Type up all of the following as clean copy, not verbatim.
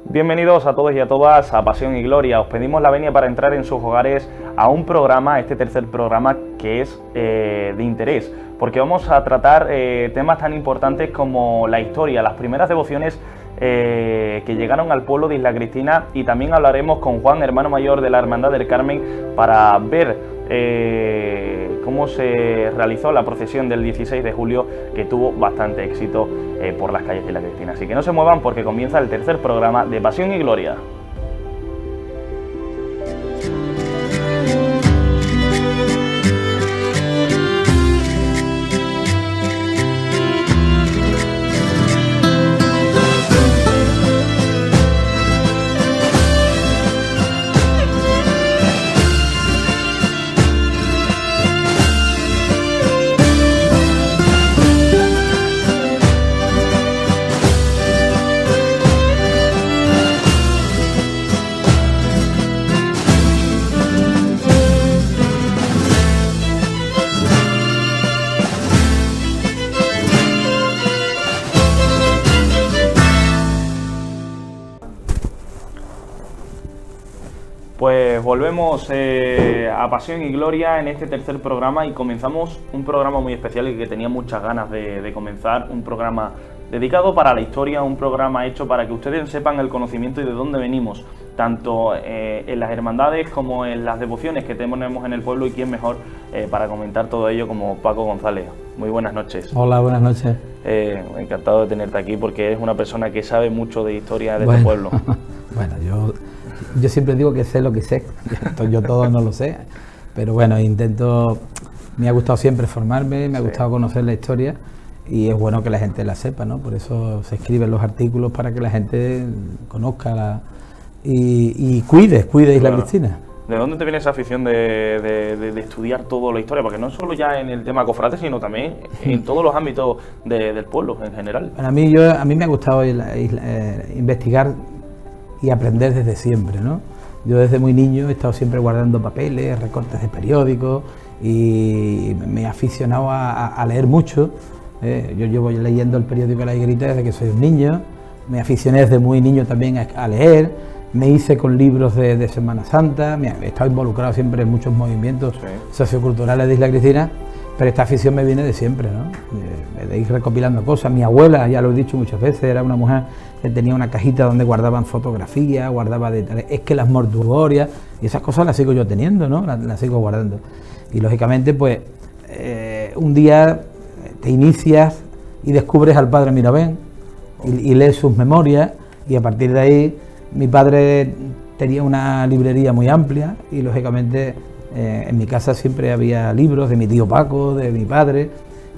Bienvenidos a todos y a todas a Pasión y Gloria. Os pedimos la venia para entrar en sus hogares a un programa, este tercer programa, que es de interés, porque vamos a tratar temas tan importantes como la historia, las primeras devociones que llegaron al pueblo de Isla Cristina, y también hablaremos con Juan, hermano mayor de la Hermandad del Carmen, para ver cómo se realizó la procesión del 16 de julio, que tuvo bastante éxito por las calles de Isla Cristina. Así que no se muevan, porque comienza el tercer programa de Pasión y Gloria. Pues volvemos a Pasión y Gloria en este tercer programa, y comenzamos un programa muy especial y que tenía muchas ganas de comenzar, un programa dedicado para la historia, un programa hecho para que ustedes sepan el conocimiento y de dónde venimos, tanto en las hermandades como en las devociones que tenemos en el pueblo, y quién mejor para comentar todo ello como Paco González. Muy buenas noches. Hola, buenas noches. Encantado de tenerte aquí, porque eres una persona que sabe mucho de historia de este pueblo. Bueno, yo siempre digo que sé lo que sé, yo todo no lo sé, pero bueno, me ha gustado siempre formarme, me ha gustado conocer la historia, y es bueno que la gente la sepa, ¿no? Por eso se escriben los artículos, para que la gente conozca y cuide Isla Cristina. ¿De dónde te viene esa afición de estudiar toda la historia? Porque no solo ya en el tema cofrade, sino también en todos los ámbitos del pueblo en general. Bueno, a mí me ha gustado investigar y aprender desde siempre, ¿no? Yo desde muy niño he estado siempre guardando papeles, recortes de periódicos, y me he aficionado a leer mucho. Yo llevo leyendo el periódico La Higuerita desde que soy un niño. Me aficioné desde muy niño también a leer. Me hice con libros de Semana Santa. He estado involucrado siempre en muchos movimientos socioculturales de Isla Cristina, pero esta afición me viene de siempre, ¿no? De ir recopilando cosas. Mi abuela, ya lo he dicho muchas veces, era una mujer que tenía una cajita donde guardaban fotografías, guardaba detalles, es que las mortuorias, y esas cosas las sigo yo teniendo, ¿no? Las sigo guardando. Y lógicamente, pues, un día te inicias y descubres al padre Mirabén y lees sus memorias, y a partir de ahí mi padre tenía una librería muy amplia, y lógicamente en mi casa siempre había libros de mi tío Paco, de mi padre,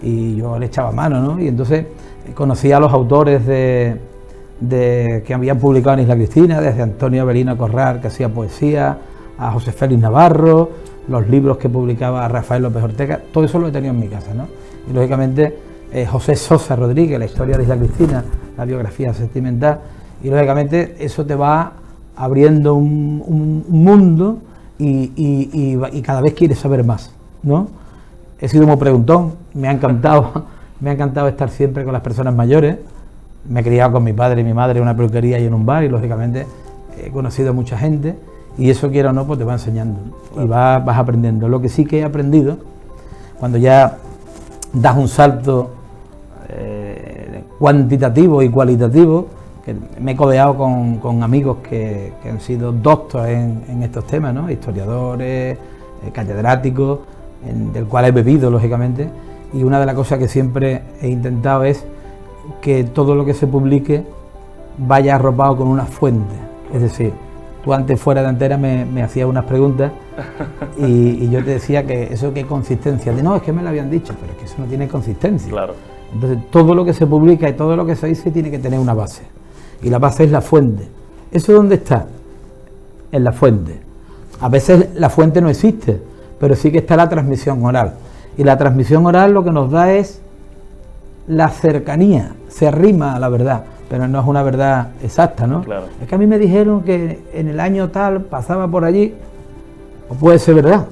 y yo le echaba mano, ¿no? Y entonces conocía a los autores que habían publicado en Isla Cristina, desde Antonio Avelino Corral, que hacía poesía, a José Félix Navarro, los libros que publicaba Rafael López Ortega, todo eso lo he tenido en mi casa, ¿no? Y lógicamente José Sosa Rodríguez, la historia de Isla Cristina, la biografía sentimental, y lógicamente eso te va abriendo un mundo, y cada vez quieres saber más, ¿no? He sido muy preguntón, me ha encantado estar siempre con las personas mayores. Me he criado con mi padre y mi madre en una peluquería y en un bar, y lógicamente he conocido a mucha gente, y eso, quiera o no, pues te va enseñando, ¿no? Y vas aprendiendo. Lo que sí que he aprendido, cuando ya das un salto cuantitativo y cualitativo, que me he codeado con amigos que han sido doctos en estos temas, ¿no? Historiadores, catedráticos, del cual he bebido, lógicamente, y una de las cosas que siempre he intentado es que todo lo que se publique vaya arropado con una fuente. Es decir, tú antes, fuera de antena, me hacías unas preguntas y yo te decía que eso, qué consistencia. No, es que me lo habían dicho, pero es que eso no tiene consistencia. Claro. Entonces, todo lo que se publica y todo lo que se dice tiene que tener una base, y la base es la fuente. ¿Eso dónde está? En la fuente. A veces la fuente no existe, pero sí que está la transmisión oral, y la transmisión oral lo que nos da es la cercanía, se arrima a la verdad, pero no es una verdad exacta, ¿no? Claro. Es que a mí me dijeron que en el año tal pasaba por allí, o puede ser verdad,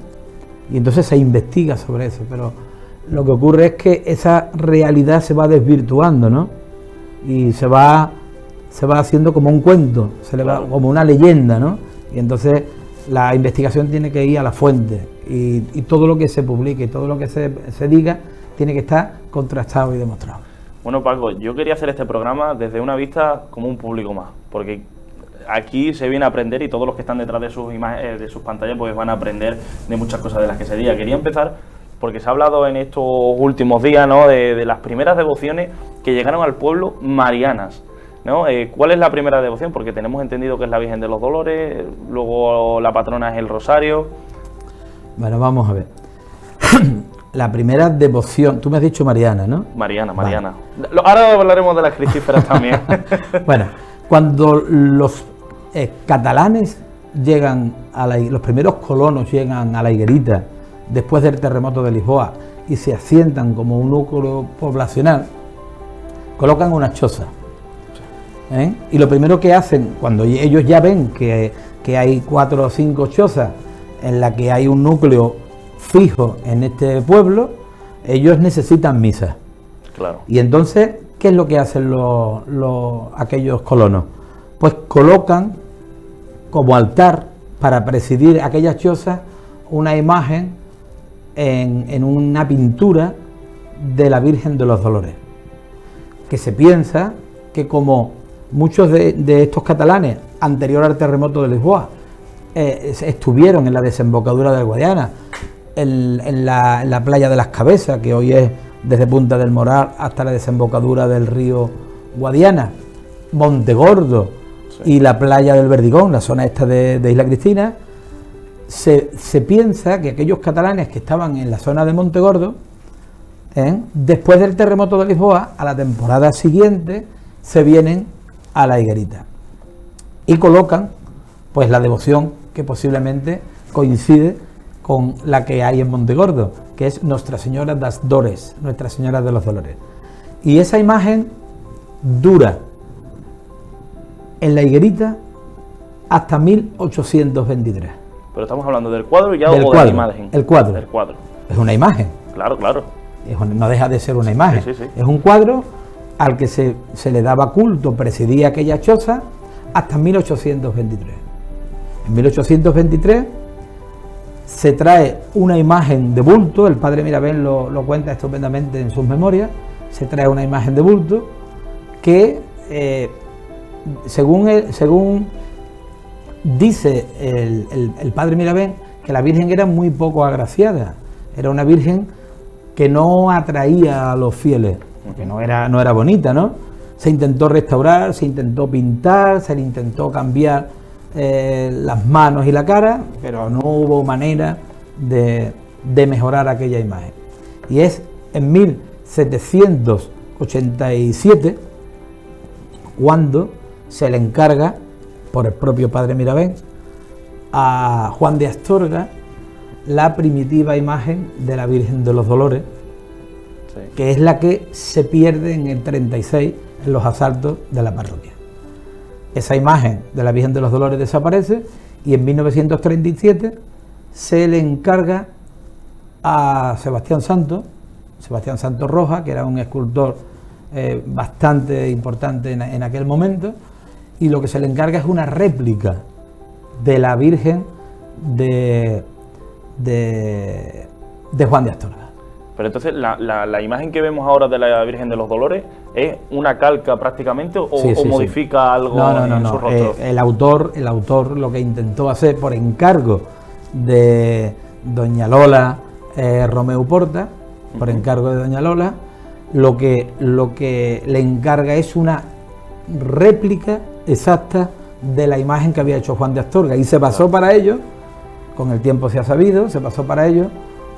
y entonces se investiga sobre eso, pero lo que ocurre es que esa realidad se va desvirtuando, ¿no? Y se va se va haciendo como un cuento, se le va como una leyenda, ¿no? Y entonces la investigación tiene que ir a la fuente y todo lo que se publique, todo lo que se diga, tiene que estar contrastado y demostrado. Bueno, Paco, yo quería hacer este programa desde una vista como un público más, porque aquí se viene a aprender y todos los que están detrás de sus pantallas pues van a aprender de muchas cosas de las que se diga. Quería empezar porque se ha hablado en estos últimos días, ¿no?, de las primeras devociones que llegaron al pueblo marianas, ¿no? ¿Cuál es la primera devoción? Porque tenemos entendido que es la Virgen de los Dolores, luego la patrona es el Rosario. Bueno, vamos a ver. La primera devoción, tú me has dicho Mariana, ¿no? Mariana. Vale. Ahora hablaremos de las cristíferas también. Bueno, cuando los catalanes llegan los primeros colonos llegan a la Higuerita después del terremoto de Lisboa y se asientan como un núcleo poblacional, colocan unas chozas. Y lo primero que hacen, cuando ellos ya ven que hay 4 o 5 chozas en la que hay un núcleo fijo en este pueblo, ellos necesitan misa. Claro. Y entonces, ¿qué es lo que hacen aquellos colonos? Pues colocan como altar para presidir aquellas chozas una imagen en una pintura de la Virgen de los Dolores, que se piensa que como muchos de estos catalanes anterior al terremoto de Lisboa estuvieron en la desembocadura del Guadiana, en la playa de las Cabezas, que hoy es desde Punta del Moral hasta la desembocadura del río Guadiana, Montegordo, sí, y la playa del Verdigón, la zona esta de Isla Cristina, se piensa que aquellos catalanes que estaban en la zona de Montegordo, después del terremoto de Lisboa, a la temporada siguiente, se vienen a la Higuerita y colocan pues la devoción que posiblemente coincide con la que hay en Montegordo, que es Nuestra Señora das Dores, Nuestra Señora de los Dolores. Y esa imagen dura en la Higuerita hasta 1823. Pero estamos hablando del cuadro ya del o cuadro, de la imagen. El cuadro. El cuadro. Es una imagen. Claro, claro. No deja de ser una imagen. Sí, sí, sí. Es un cuadro al que se le daba culto, presidía aquella choza hasta 1823. En 1823 se trae una imagen de bulto, el padre Mirabén lo cuenta estupendamente en sus memorias, se trae una imagen de bulto que, según dice el padre Mirabén, que la Virgen era muy poco agraciada, era una Virgen que no atraía a los fieles, porque no era bonita, ¿no? Se intentó restaurar, se intentó pintar, se le intentó cambiar las manos y la cara, pero no hubo manera de mejorar aquella imagen. Y es en 1787 cuando se le encarga por el propio padre Mirabén a Juan de Astorga la primitiva imagen de la Virgen de los Dolores, sí, que es la que se pierde en el 36 en los asaltos de la parroquia. Esa imagen de la Virgen de los Dolores desaparece y en 1937 se le encarga a Sebastián Santos Roja, que era un escultor bastante importante en aquel momento, y lo que se le encarga es una réplica de la Virgen de Juan de Astorga. Pero entonces la imagen que vemos ahora de la Virgen de los Dolores es una calca prácticamente o modifica algo en su rostro. El autor lo que intentó hacer por encargo de doña Lola Romeu Porta, por encargo de doña Lola, lo que le encarga es una réplica exacta de la imagen que había hecho Juan de Astorga, y se pasó para ello, con el tiempo se ha sabido, se pasó para ello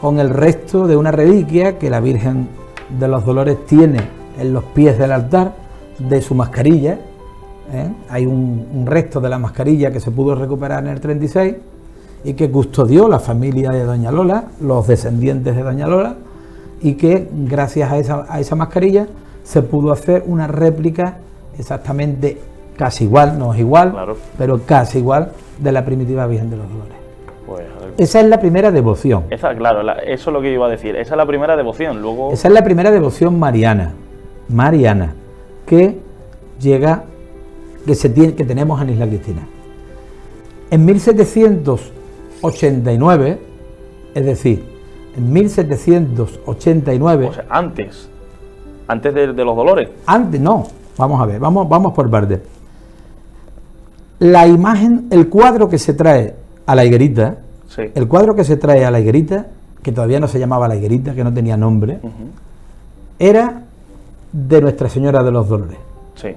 con el resto de una reliquia que la Virgen de los Dolores tiene en los pies del altar, de su mascarilla. Hay un resto de la mascarilla que se pudo recuperar en el 36 y que custodió la familia de doña Lola, los descendientes de doña Lola, y que gracias a esa mascarilla se pudo hacer una réplica exactamente casi igual, no es igual, claro, pero casi igual, de la primitiva Virgen de los Dolores. Pues, esa es la primera devoción. Eso es lo que iba a decir. Esa es la primera devoción. Luego... Esa es la primera devoción mariana, que llega que tenemos en Isla Cristina. En 1789, es decir, en 1789... O sea, antes de los Dolores. Antes, no, vamos a ver, vamos por partes. La imagen, el cuadro que se trae a la higuerita, Sí. el cuadro que se trae a la higuerita, que todavía no se llamaba la higuerita, que no tenía nombre, era de Nuestra Señora de los Dolores. Sí.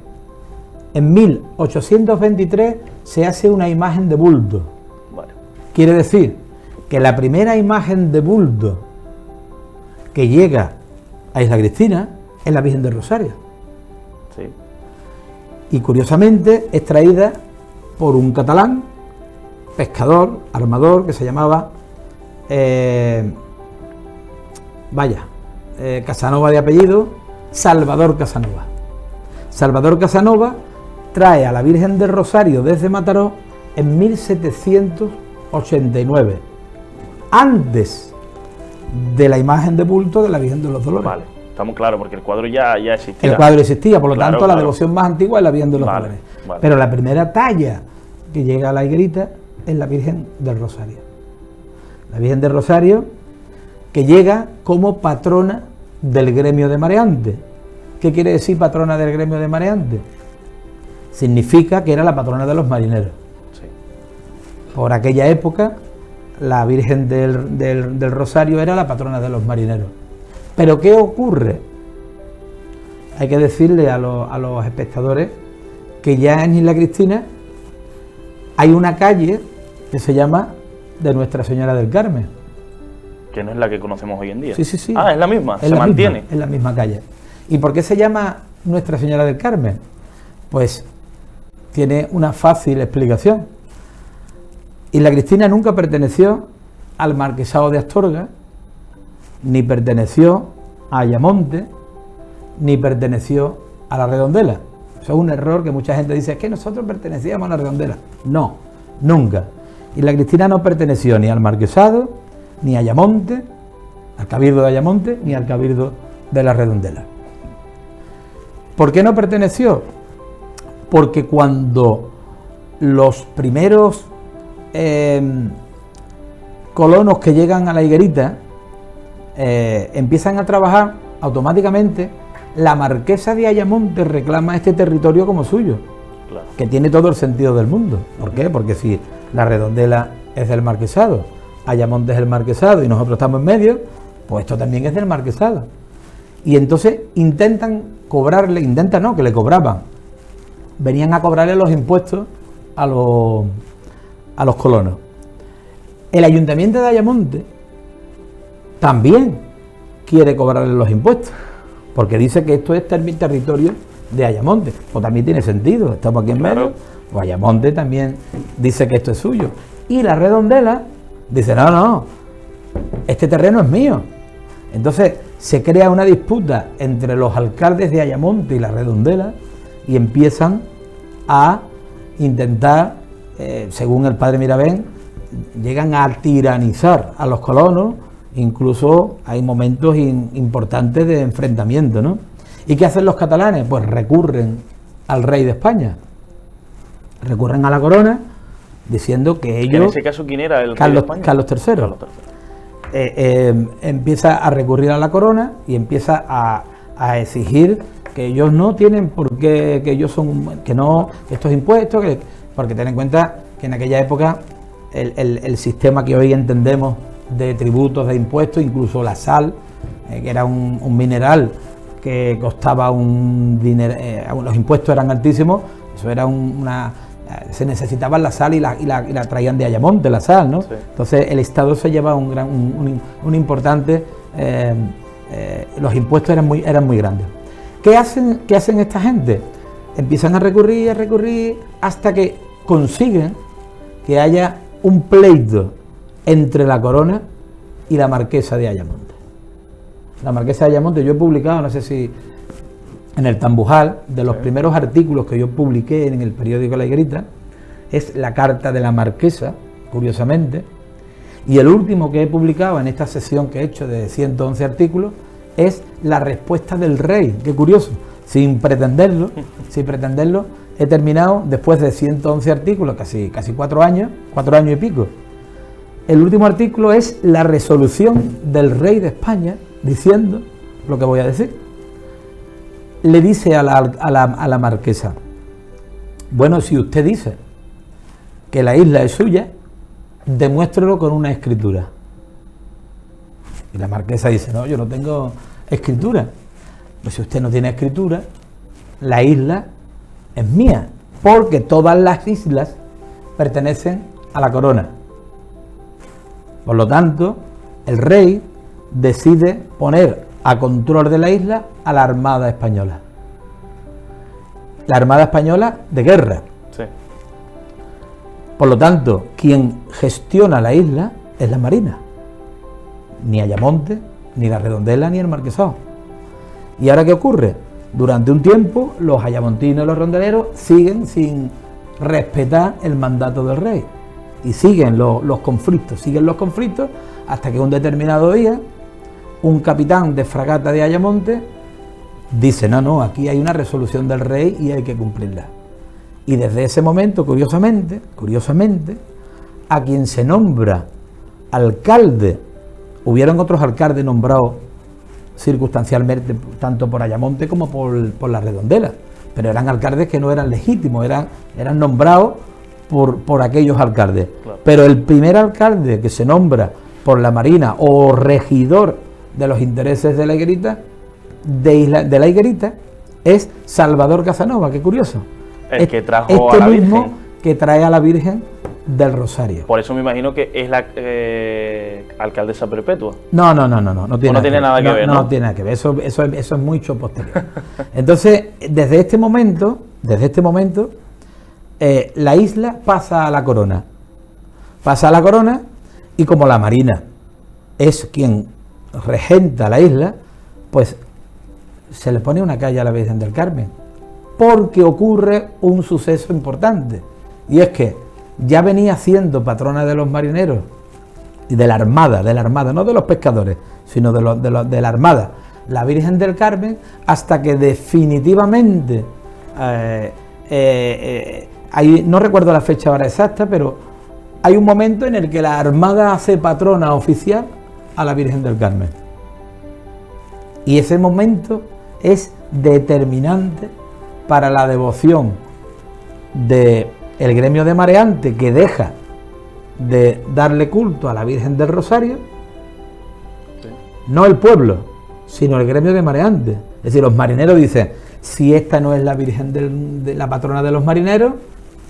En 1823 se hace una imagen de bulto. Vale. Quiere decir que la primera imagen de bulto que llega a Isla Cristina es la Virgen del Rosario. Sí. Y curiosamente es traída por un catalán, pescador, armador, que se llamaba Casanova de apellido, Salvador Casanova. Salvador Casanova trae a la Virgen del Rosario desde Mataró en 1789, antes de la imagen de bulto de la Virgen de los Dolores. Vale, estamos claros, porque el cuadro ya existía. El cuadro existía, por lo Claro, tanto claro. la devoción más antigua es la Virgen de los Dolores. Vale. Pero la primera talla que llega a la higuerita es la Virgen del Rosario. La Virgen del Rosario, que llega como patrona del gremio de mareantes. ¿Qué quiere decir patrona del gremio de mareantes? Significa que era la patrona de los marineros. Sí. Por aquella época, la Virgen del Rosario era la patrona de los marineros. Pero ¿qué ocurre? Hay que decirle a los espectadores que ya en Isla Cristina hay una calle que se llama de Nuestra Señora del Carmen. Que no es la que conocemos hoy en día. Sí, sí, sí. Ah, es la misma, Es se la mantiene. misma, es la misma calle. ¿Y por qué se llama Nuestra Señora del Carmen? Pues tiene una fácil explicación. Isla Cristina nunca perteneció al Marquesado de Astorga, ni perteneció a Ayamonte, ni perteneció a la Redondela. Eso es un error que mucha gente dice, es que nosotros pertenecíamos a la Redondela. No, nunca. Isla Cristina no perteneció ni al Marquesado, ni a Ayamonte, al Cabildo de Ayamonte, ni al Cabildo de la Redondela. ¿Por qué no perteneció? Porque cuando los primeros colonos que llegan a la higuerita empiezan a trabajar, automáticamente la marquesa de Ayamonte reclama este territorio como suyo, Claro. que tiene todo el sentido del mundo. ¿Por qué? Porque si la Redondela es del Marquesado, Ayamonte es el Marquesado y nosotros estamos en medio, pues esto también es del Marquesado. Y entonces intentan cobrarle, que le cobraban, venían a cobrarle los impuestos a los colonos. El Ayuntamiento de Ayamonte también quiere cobrarle los impuestos, porque dice que esto es territorio de Ayamonte. Pues también tiene sentido, estamos aquí en Claro. medio, pues Ayamonte también dice que esto es suyo. Y la Redondela dice, no, este terreno es mío. Entonces se crea una disputa entre los alcaldes de Ayamonte y la Redondela y empiezan a intentar, según el padre Miravén, llegan a tiranizar a los colonos, incluso hay momentos importantes de enfrentamiento, ¿no? ¿Y qué hacen los catalanes? Pues recurren al rey de España, recurren a la corona, diciendo que ellos... ¿En ese caso quién era el rey de Carlos, España? Carlos III. Carlos III. Empieza a recurrir a la corona y empieza a exigir que ellos no tienen por qué, que ellos son, que no, que estos impuestos, porque ten en cuenta que en aquella época el sistema que hoy entendemos de tributos, de impuestos, incluso la sal, que era un mineral que costaba un dinero, los impuestos eran altísimos, eso era se necesitaba la sal y la traían de Ayamonte, la sal, ¿no? Sí. Entonces el Estado se lleva un importante, los impuestos eran muy grandes. ¿Qué hacen esta gente? Empiezan a recurrir hasta que consiguen que haya un pleito entre la corona y la marquesa de Ayamonte. La marquesa de Ayamonte, yo he publicado, no sé si en el Tambujal, de los primeros artículos que yo publiqué en el periódico La Higuerita, es la carta de la marquesa, curiosamente, y el último que he publicado en esta sesión que he hecho de 111 artículos es la respuesta del rey. Qué curioso, sin pretenderlo, he terminado, después de 111 artículos, casi 4 años y pico. El último artículo es la resolución del rey de España, diciendo lo que voy a decir. Le dice a la marquesa: bueno, si usted dice que la isla es suya, demuéstrelo con una escritura. Y la marquesa dice: no, yo no tengo escritura. Pues si usted no tiene escritura, la isla es mía, porque todas las islas pertenecen a la corona. Por lo tanto, el rey decide poner a control de la isla a la Armada Española. La Armada Española de guerra. Sí. Por lo tanto, quien gestiona la isla es la Marina. Ni Ayamonte, ni la Redondela, ni el Marquesado. ¿Y ahora qué ocurre? Durante un tiempo, los ayamontinos y los rondeleros siguen sin respetar el mandato del rey. Y siguen los conflictos, hasta que un determinado día, un capitán de fragata de Ayamonte dice: no, aquí hay una resolución del rey y hay que cumplirla. Y desde ese momento, curiosamente, a quien se nombra alcalde, hubieron otros alcaldes nombrados circunstancialmente, tanto por Ayamonte como por la Redondela, pero eran alcaldes que no eran legítimos, eran nombrados por aquellos alcaldes. Claro. Pero el primer alcalde que se nombra por la Marina o regidor de los intereses de la Higuerita, de la Higuerita, es Salvador Casanova. Qué curioso. El que trajo a la Virgen. Mismo que trae a la Virgen del Rosario. Por eso me imagino que es la alcaldesa perpetua. No tiene nada que ver. No tiene nada que ver. Eso es mucho posterior. Entonces, desde este momento, la isla pasa a la corona. Y como la Marina es quien regenta la isla, pues se le pone una calle a la Virgen del Carmen, porque ocurre un suceso importante, y es que ya venía siendo patrona de los marineros y de la armada, no de los pescadores, sino de la armada, la Virgen del Carmen, hasta que definitivamente, no recuerdo la fecha ahora exacta, pero hay un momento en el que la armada hace patrona oficial a la Virgen del Carmen. Y ese momento es determinante para la devoción del gremio de mareantes, que deja de darle culto a la Virgen del Rosario, sí. No el pueblo, sino el gremio de mareantes. Es decir, los marineros dicen: si esta no es la Virgen de la patrona de los marineros,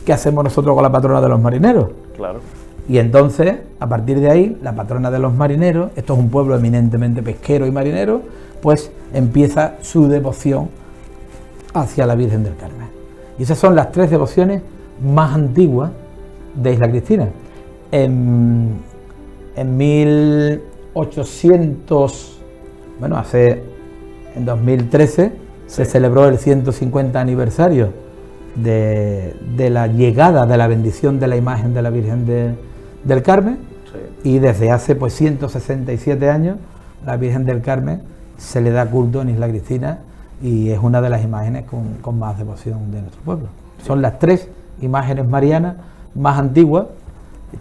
¿qué hacemos nosotros con la patrona de los marineros? Claro. Y entonces, a partir de ahí, la patrona de los marineros, esto es un pueblo eminentemente pesquero y marinero, pues empieza su devoción hacia la Virgen del Carmen. Y esas son las 3 devociones más antiguas de Isla Cristina. En 1800, en 2013 se celebró el 150 aniversario de la llegada de la bendición de la imagen de la Virgen del Carmen, sí. Y desde hace 167 años la Virgen del Carmen se le da culto en Isla Cristina y es una de las imágenes con más devoción de nuestro pueblo. Sí. Son las 3 imágenes marianas más antiguas.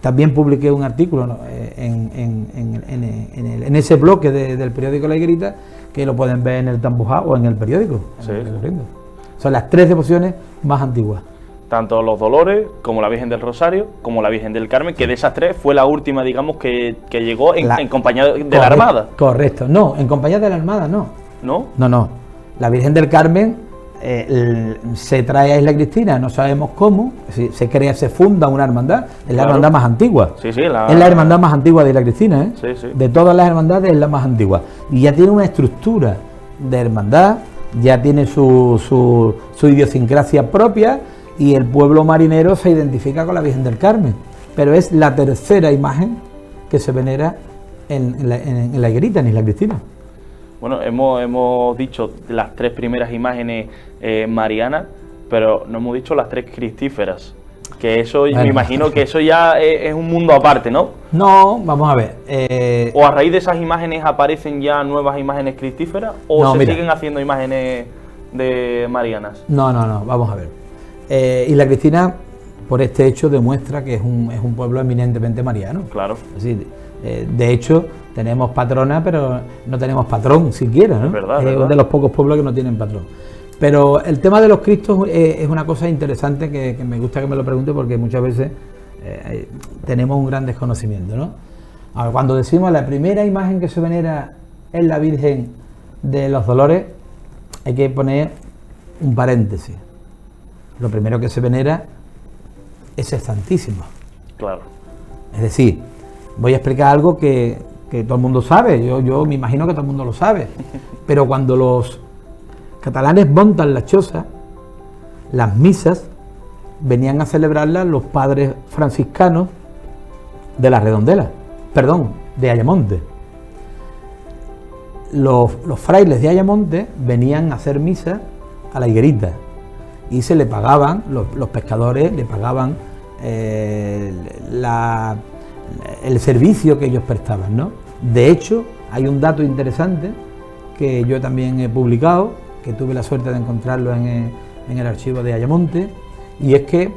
También publiqué un artículo, ¿no?, en ese bloque del periódico La Higuerita, que lo pueden ver en el Tambujá o en el periódico. Sí. Son las 3 devociones más antiguas. Tanto los Dolores, como la Virgen del Rosario, como la Virgen del Carmen, que de esas 3 fue la última, digamos, que llegó en compañía de la Armada. Correcto, no, en compañía de la Armada no. ¿No? No. La Virgen del Carmen se trae a Isla Cristina, no sabemos cómo, se funda una hermandad, es la hermandad más antigua. Sí, es la hermandad más antigua de Isla Cristina, ¿eh? Sí. De todas las hermandades es la más antigua. Y ya tiene una estructura de hermandad, ya tiene su idiosincrasia propia, y el pueblo marinero se identifica con la Virgen del Carmen. Pero es la tercera imagen que se venera en la Higuerita, en Isla Cristina. Bueno, hemos dicho las 3 primeras imágenes marianas, pero no hemos dicho las 3 cristíferas. Que eso, me imagino que eso ya es un mundo aparte, ¿no? No, vamos a ver. ¿O a raíz de esas imágenes aparecen ya nuevas imágenes cristíferas? ¿O siguen haciendo imágenes de marianas? No, vamos a ver. Isla Cristina, por este hecho, demuestra que es un pueblo eminentemente mariano. Claro. Es decir, de hecho, tenemos patrona, pero no tenemos patrón siquiera, ¿no? Es verdad, es verdad. uno de los pocos pueblos que no tienen patrón. Pero el tema de los Cristos es una cosa interesante que me gusta que me lo pregunte, porque muchas veces tenemos un gran desconocimiento, ¿no? Ahora, cuando decimos la primera imagen que se venera es la Virgen de los Dolores, hay que poner un paréntesis. Lo primero que se venera es el Santísimo. Claro. Es decir, voy a explicar algo que todo el mundo sabe, yo me imagino que todo el mundo lo sabe, pero cuando los catalanes montan la choza, las misas venían a celebrarlas los padres franciscanos de la Redondela, perdón, de Ayamonte. Los frailes de Ayamonte venían a hacer misa a la higuerita y se le pagaban, los pescadores le pagaban el servicio que ellos prestaban, ¿no? De hecho, hay un dato interesante que yo también he publicado, que tuve la suerte de encontrarlo en el archivo de Ayamonte, y es que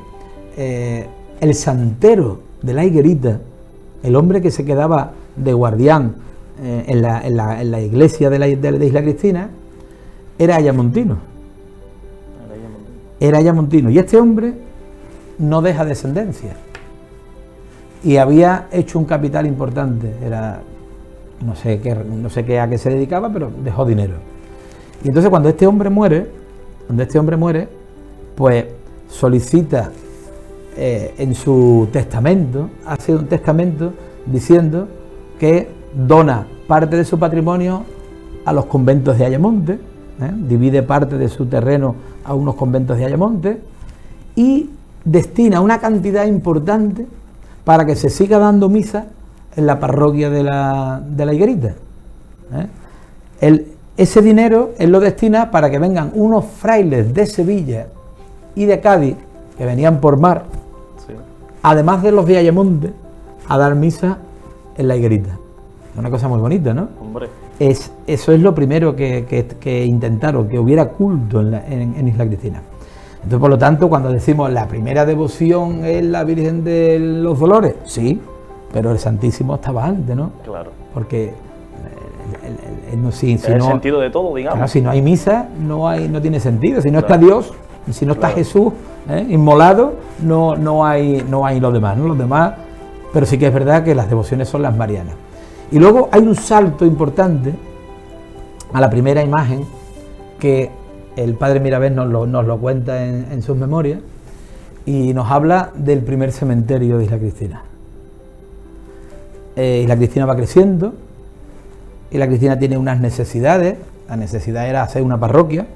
el santero de la higuerita, el hombre que se quedaba de guardián en la iglesia de Isla Cristina, era ayamontino. Era ayamontino. Y este hombre no deja descendencia. Y había hecho un capital importante. Era, no sé qué a qué se dedicaba, pero dejó dinero. Y entonces cuando este hombre muere, pues solicita en su testamento, hace un testamento diciendo que dona parte de su patrimonio a los conventos de Ayamonte, divide parte de su terreno a unos conventos de Ayamonte y destina una cantidad importante para que se siga dando misa en la parroquia de la higuerita. Ese dinero él lo destina para que vengan unos frailes de Sevilla y de Cádiz, que venían por mar, sí, además de los de Ayamonte, a dar misa en la higuerita. Una cosa muy bonita, ¿no? Hombre. Eso es lo primero que intentaron, que hubiera culto en Isla Cristina. Entonces, por lo tanto, cuando decimos la primera devoción es la Virgen de los Dolores, sí, pero el Santísimo estaba antes, ¿no? Claro. Porque es el sentido de todo, digamos. Claro, si no hay misa, no tiene sentido. Si no está Dios, si no está Jesús inmolado, no hay los demás, ¿no? Los demás, pero sí que es verdad que las devociones son las marianas. Y luego hay un salto importante a la primera imagen que el padre Mirabés nos lo cuenta en sus memorias y nos habla del primer cementerio de Isla Cristina. Isla Cristina va creciendo, Isla Cristina tiene unas necesidades. La necesidad era hacer una parroquia,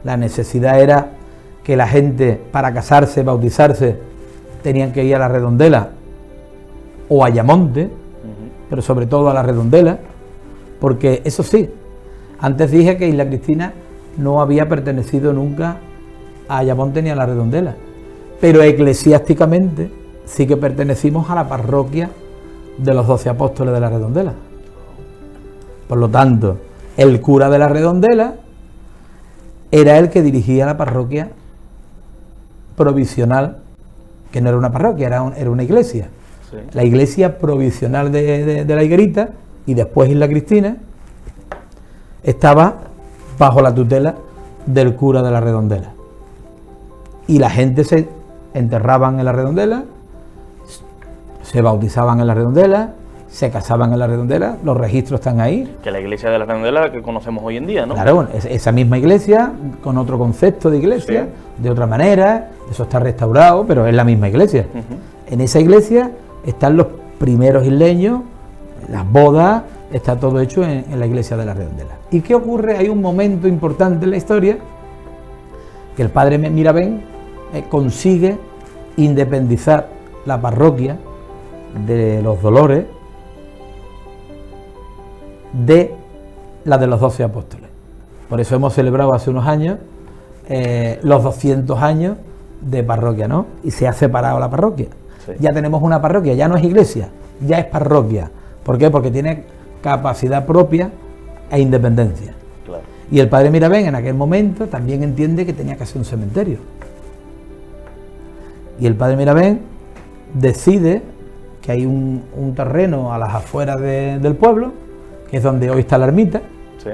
la necesidad era que la gente para casarse, bautizarse, tenían que ir a la Redondela o a Ayamonte, pero sobre todo a la Redondela, porque eso sí, antes dije que Isla Cristina no había pertenecido nunca a Ayamonte ni a la Redondela, pero eclesiásticamente sí que pertenecimos a la parroquia de los 12 apóstoles de la Redondela. Por lo tanto, el cura de la Redondela era el que dirigía la parroquia provisional, que no era una parroquia, era una iglesia. Sí. La iglesia provisional de la higuerita, y después Isla Cristina, estaba bajo la tutela del cura de la Redondela. Y la gente se enterraban en la Redondela, se bautizaban en la Redondela, se casaban en la Redondela, los registros están ahí. Que la iglesia de la Redondela que conocemos hoy en día, ¿no? Claro, esa misma iglesia, con otro concepto de iglesia, sí, de otra manera, eso está restaurado, pero es la misma iglesia. En esa iglesia están los primeros isleños, las bodas, está todo hecho en la iglesia de la Redondela. ¿Y qué ocurre? Hay un momento importante en la historia, que el padre Mirabén consigue independizar la parroquia de los Dolores de la de los 12 apóstoles. Por eso hemos celebrado hace unos años los 200 años de parroquia, ¿no? Y se ha separado la parroquia. Sí. Ya tenemos una parroquia, ya no es iglesia, ya es parroquia. ¿Por qué? Porque tiene capacidad propia e independencia. Claro. Y el padre Mirabén en aquel momento también entiende que tenía que hacer un cementerio. Y el padre Mirabén decide que hay un terreno a las afueras del pueblo, que es donde hoy está la ermita. Sí.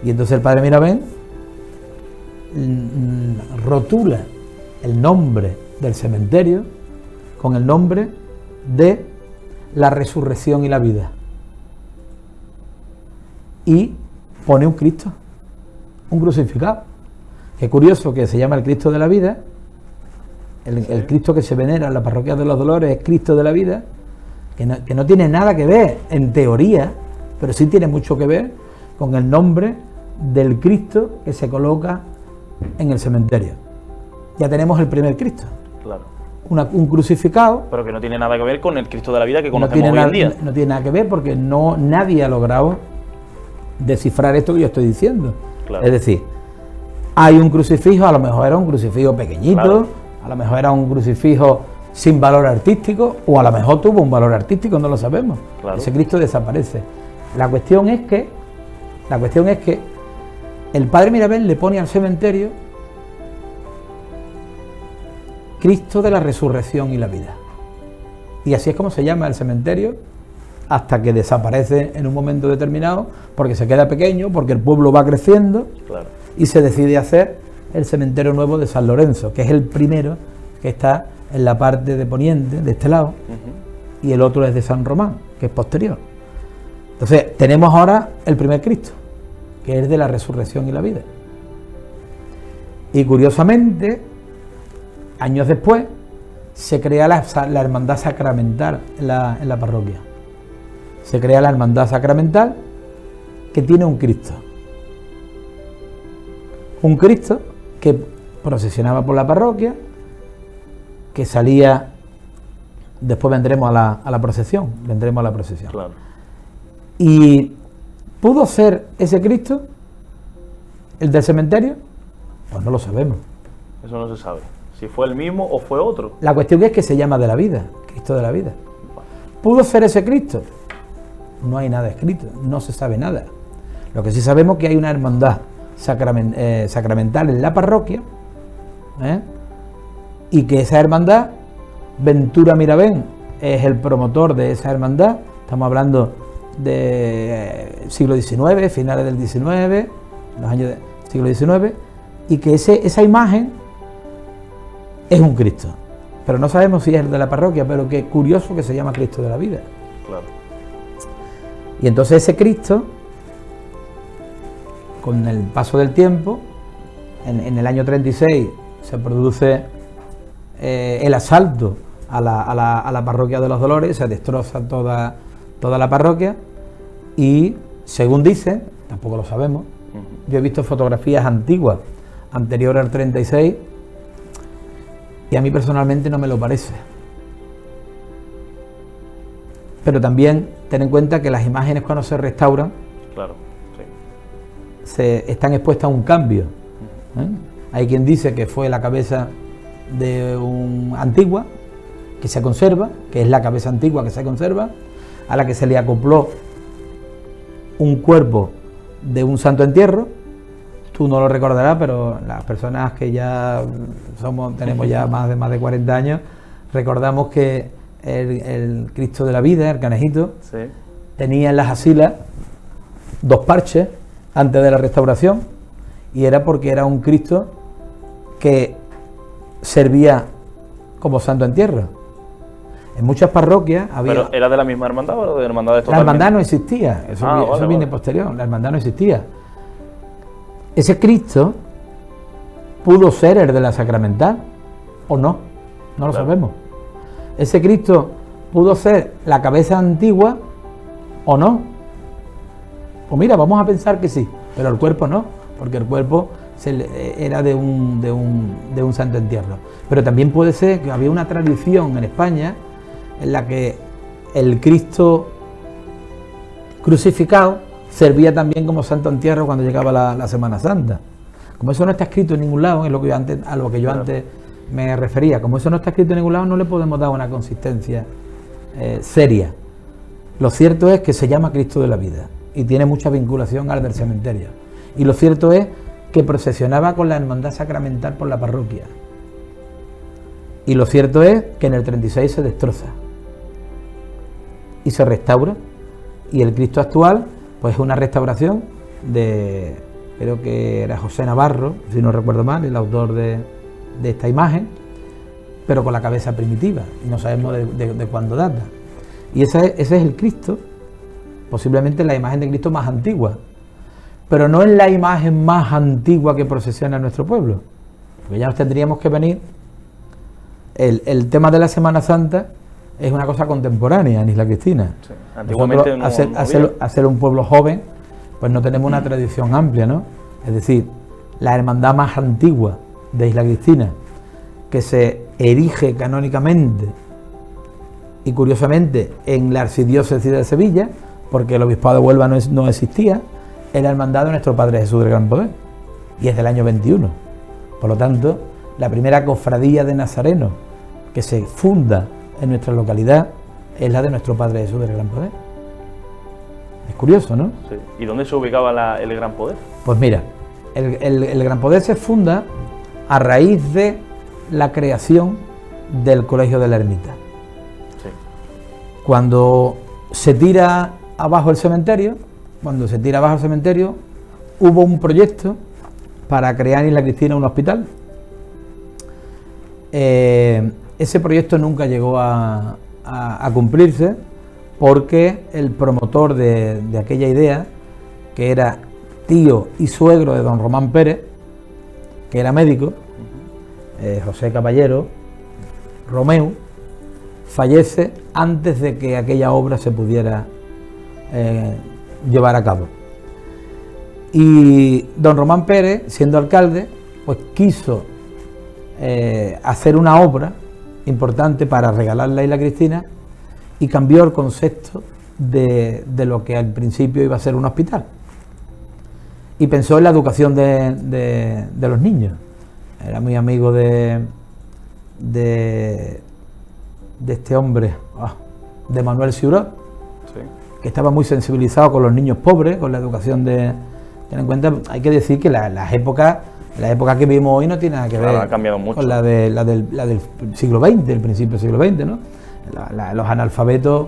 Y entonces el padre Mirabén rotula el nombre del cementerio con el nombre de la resurrección y la vida. Y pone un Cristo, un crucificado. Qué curioso que se llama el Cristo de la vida. El Cristo que se venera en la parroquia de los Dolores es Cristo de la vida, que no tiene nada que ver, en teoría, pero sí tiene mucho que ver con el nombre del Cristo que se coloca en el cementerio. Ya tenemos el primer Cristo. Claro. Un crucificado. Pero que no tiene nada que ver con el Cristo de la vida que conocemos hoy en día. No tiene nada que ver porque nadie ha logrado descifrar esto que yo estoy diciendo. Claro. Es decir, hay un crucifijo, a lo mejor era un crucifijo pequeñito, claro, a lo mejor era un crucifijo sin valor artístico, o a lo mejor tuvo un valor artístico, no lo sabemos. Claro. Ese Cristo desaparece. La cuestión es que el padre Mirabén le pone al cementerio Cristo de la resurrección y la vida. Y así es como se llama el cementerio, hasta que desaparece en un momento determinado, porque se queda pequeño, porque el pueblo va creciendo, claro, y se decide hacer el cementerio nuevo de San Lorenzo, que es el primero que está en la parte de poniente, de este lado, y el otro es de San Román, que es posterior. Entonces, tenemos ahora el primer Cristo, que es de la resurrección y la vida. Y curiosamente, años después, se crea la hermandad sacramental en la parroquia. Se crea la hermandad sacramental que tiene un Cristo. Un Cristo que procesionaba por la parroquia, que salía, después vendremos a la procesión, Claro. Y ¿pudo ser ese Cristo el del cementerio? Pues no lo sabemos. Eso no se sabe. Si fue el mismo o fue otro. La cuestión es que se llama de la vida, Cristo de la vida. ¿Pudo ser ese Cristo? No hay nada escrito, no se sabe nada. Lo que sí sabemos es que hay una hermandad sacramental en la parroquia, y que esa hermandad, Ventura Mirabén es el promotor de esa hermandad. Estamos hablando del siglo XIX, finales del XIX, los años del siglo XIX, y que esa imagen es un Cristo, pero no sabemos si es el de la parroquia, pero qué curioso que se llama Cristo de la vida. Claro. Y entonces ese Cristo, con el paso del tiempo, en el año 36 se produce el asalto a la parroquia de los Dolores, se destroza toda la parroquia y, según dicen, tampoco lo sabemos, yo he visto fotografías antiguas, anteriores al 36, y a mí personalmente no me lo parece. Pero también ten en cuenta que las imágenes, cuando se restauran, claro, sí, se están expuestas a un cambio. Hay quien dice que fue la cabeza de una antigua que se conserva, que es la cabeza antigua que se conserva, a la que se le acopló un cuerpo de un santo entierro. Tú no lo recordarás, pero las personas que ya tenemos ya más de 40 años, recordamos que el Cristo de la vida, el Canejito, sí, tenía en las asilas 2 parches antes de la restauración, y era porque era un Cristo que servía como santo entierro. En muchas parroquias había... ¿Pero era de la misma hermandad o de hermandades totalmente? La hermandad no existía, eso viene posterior, la hermandad no existía. Ese Cristo pudo ser el de la sacramental o no lo sabemos. Ese Cristo pudo ser la cabeza antigua o no. Pues mira, vamos a pensar que sí, pero el cuerpo no, porque el cuerpo era de un santo entierro. Pero también puede ser que había una tradición en España en la que el Cristo crucificado servía también como santo entierro cuando llegaba la Semana Santa. Como eso no está escrito en ningún lado, es a lo que yo antes me refería, como eso no está escrito en ningún lado, no le podemos dar una consistencia seria. Lo cierto es que se llama Cristo de la vida y tiene mucha vinculación al del cementerio. Y lo cierto es que procesionaba con la hermandad sacramental por la parroquia. Y lo cierto es que en el 36 se destroza y se restaura, y el Cristo actual pues es una restauración de, creo que era José Navarro, si no recuerdo mal, el autor de esta imagen, pero con la cabeza primitiva, y no sabemos de cuándo data. Y ese es el Cristo, posiblemente la imagen de Cristo más antigua, pero no es la imagen más antigua que procesiona en nuestro pueblo, porque ya nos tendríamos que venir. El tema de la Semana Santa es una cosa contemporánea en Isla Cristina. Sí. Antiguamente hacer un pueblo joven, pues no tenemos una tradición amplia, ¿no? Es decir, la hermandad más antigua de Isla Cristina, que se erige canónicamente y curiosamente en la archidiócesis de Sevilla, porque el obispado de Huelva no existía, es la hermandad de nuestro Padre Jesús del Gran Poder, y es del año 21. Por lo tanto, la primera cofradía de nazarenos que se funda en nuestra localidad es la de nuestro Padre Jesús del Gran Poder. Es curioso, ¿no? Sí. ¿Y dónde se ubicaba el Gran Poder? Pues mira, el Gran Poder se funda a raíz de la creación del Colegio de la Ermita. Sí. Cuando se tira abajo el cementerio, hubo un proyecto para crear en Isla Cristina un hospital. Ese proyecto nunca llegó a cumplirse, porque el promotor de aquella idea, que era tío y suegro de don Román Pérez, que era médico, José Caballero Romeu, fallece antes de que aquella obra se pudiera llevar a cabo. Y don Román Pérez, siendo alcalde, pues quiso hacer una obra importante para regalarla a Isla Cristina, y cambió el concepto de lo que al principio iba a ser un hospital, y pensó en la educación de los niños. Era muy amigo de este hombre, de Manuel Ciurot, sí, que estaba muy sensibilizado con los niños pobres, con la educación de... Ten en cuenta, hay que decir que la época que vivimos hoy no tiene nada que ver, ha cambiado mucho, con la del siglo XX, del principio del siglo XX, ¿no? Los analfabetos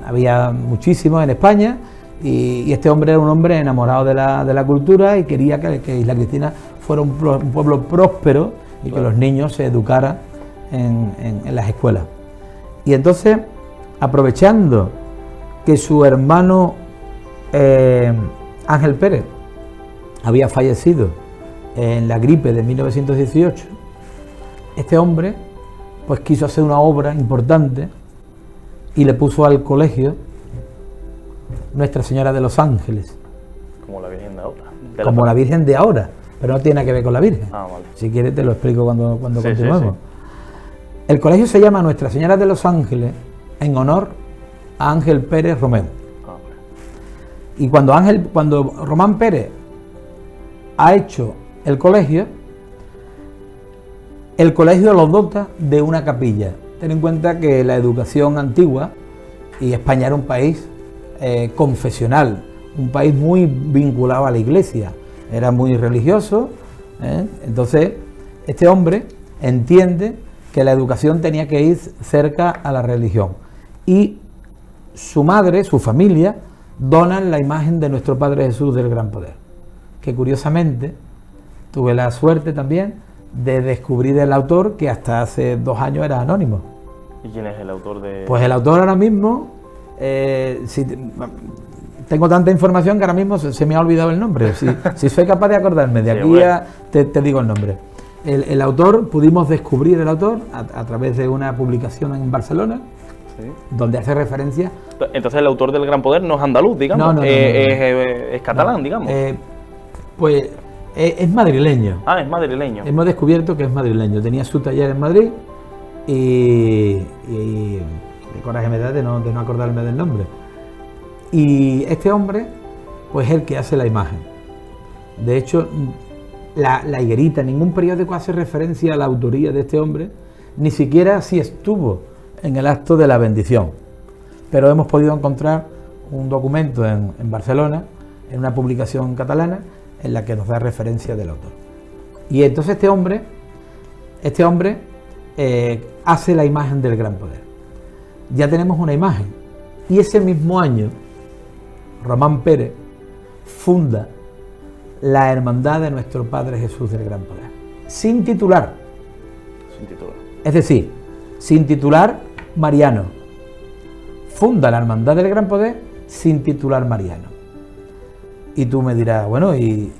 había muchísimos en España, y este hombre era un hombre enamorado de la cultura, y quería que Isla Cristina fuera un pueblo próspero, y que los niños se educaran en las escuelas. Y entonces, aprovechando que su hermano Ángel Pérez había fallecido en la gripe de 1918, este hombre pues quiso hacer una obra importante y le puso al colegio Nuestra Señora de los Ángeles. Como la Virgen de ahora. Como la Virgen de ahora, pero no tiene nada que ver con la Virgen. Ah, vale. Si quieres te lo explico cuando Sí, continuemos. sí. El colegio se llama Nuestra Señora de los Ángeles en honor a Ángel Pérez Romeu. Ah, vale. Y cuando Román Pérez ha hecho el colegio lo dota de una capilla. Ten en cuenta que la educación antigua, y España era un país confesional, un país muy vinculado a la iglesia, era muy religioso, entonces este hombre entiende que la educación tenía que ir cerca a la religión, y su madre, su familia, donan la imagen de nuestro Padre Jesús del Gran Poder, que curiosamente tuve la suerte también de descubrir el autor, que hasta hace 2 años era anónimo. ¿Y quién es el autor de...? Pues el autor ahora mismo, tengo tanta información que ahora mismo se me ha olvidado el nombre. Si soy capaz de acordarme de aquí te digo el nombre. El autor, pudimos descubrir el autor a través de una publicación en Barcelona, sí, donde hace referencia... Entonces el autor del Gran Poder no es andaluz, digamos, no, es catalán, digamos. Pues es madrileño. Ah, es madrileño. Hemos descubierto que es madrileño. Tenía su taller en Madrid y de coraje me da de no acordarme del nombre. Y este hombre, pues es el que hace la imagen. De hecho, la higuerita, ningún periódico hace referencia a la autoría de este hombre, ni siquiera si estuvo en el acto de la bendición. Pero hemos podido encontrar un documento en Barcelona, en una publicación catalana, en la que nos da referencia del autor. Y entonces este hombre hace la imagen del Gran Poder. Ya tenemos una imagen. Y ese mismo año, Román Pérez funda la Hermandad de Nuestro Padre Jesús del Gran Poder. Sin titular. Sin titular. Es decir, sin titular mariano. Funda la Hermandad del Gran Poder sin titular mariano. Y tú me dirás, bueno, ¿y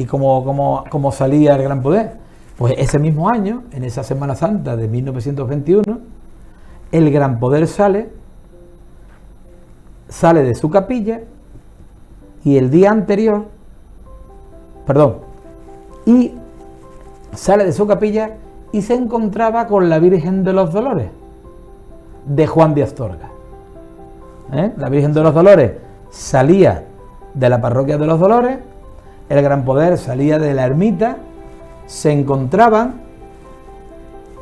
cómo salía el Gran Poder? Pues ese mismo año, en esa Semana Santa de 1921, el Gran Poder sale de su capilla y el día anterior, y sale de su capilla y se encontraba con la Virgen de los Dolores, de Juan de Astorga. La Virgen de los Dolores salía de la parroquia de los Dolores, el Gran Poder salía de la ermita, se encontraban,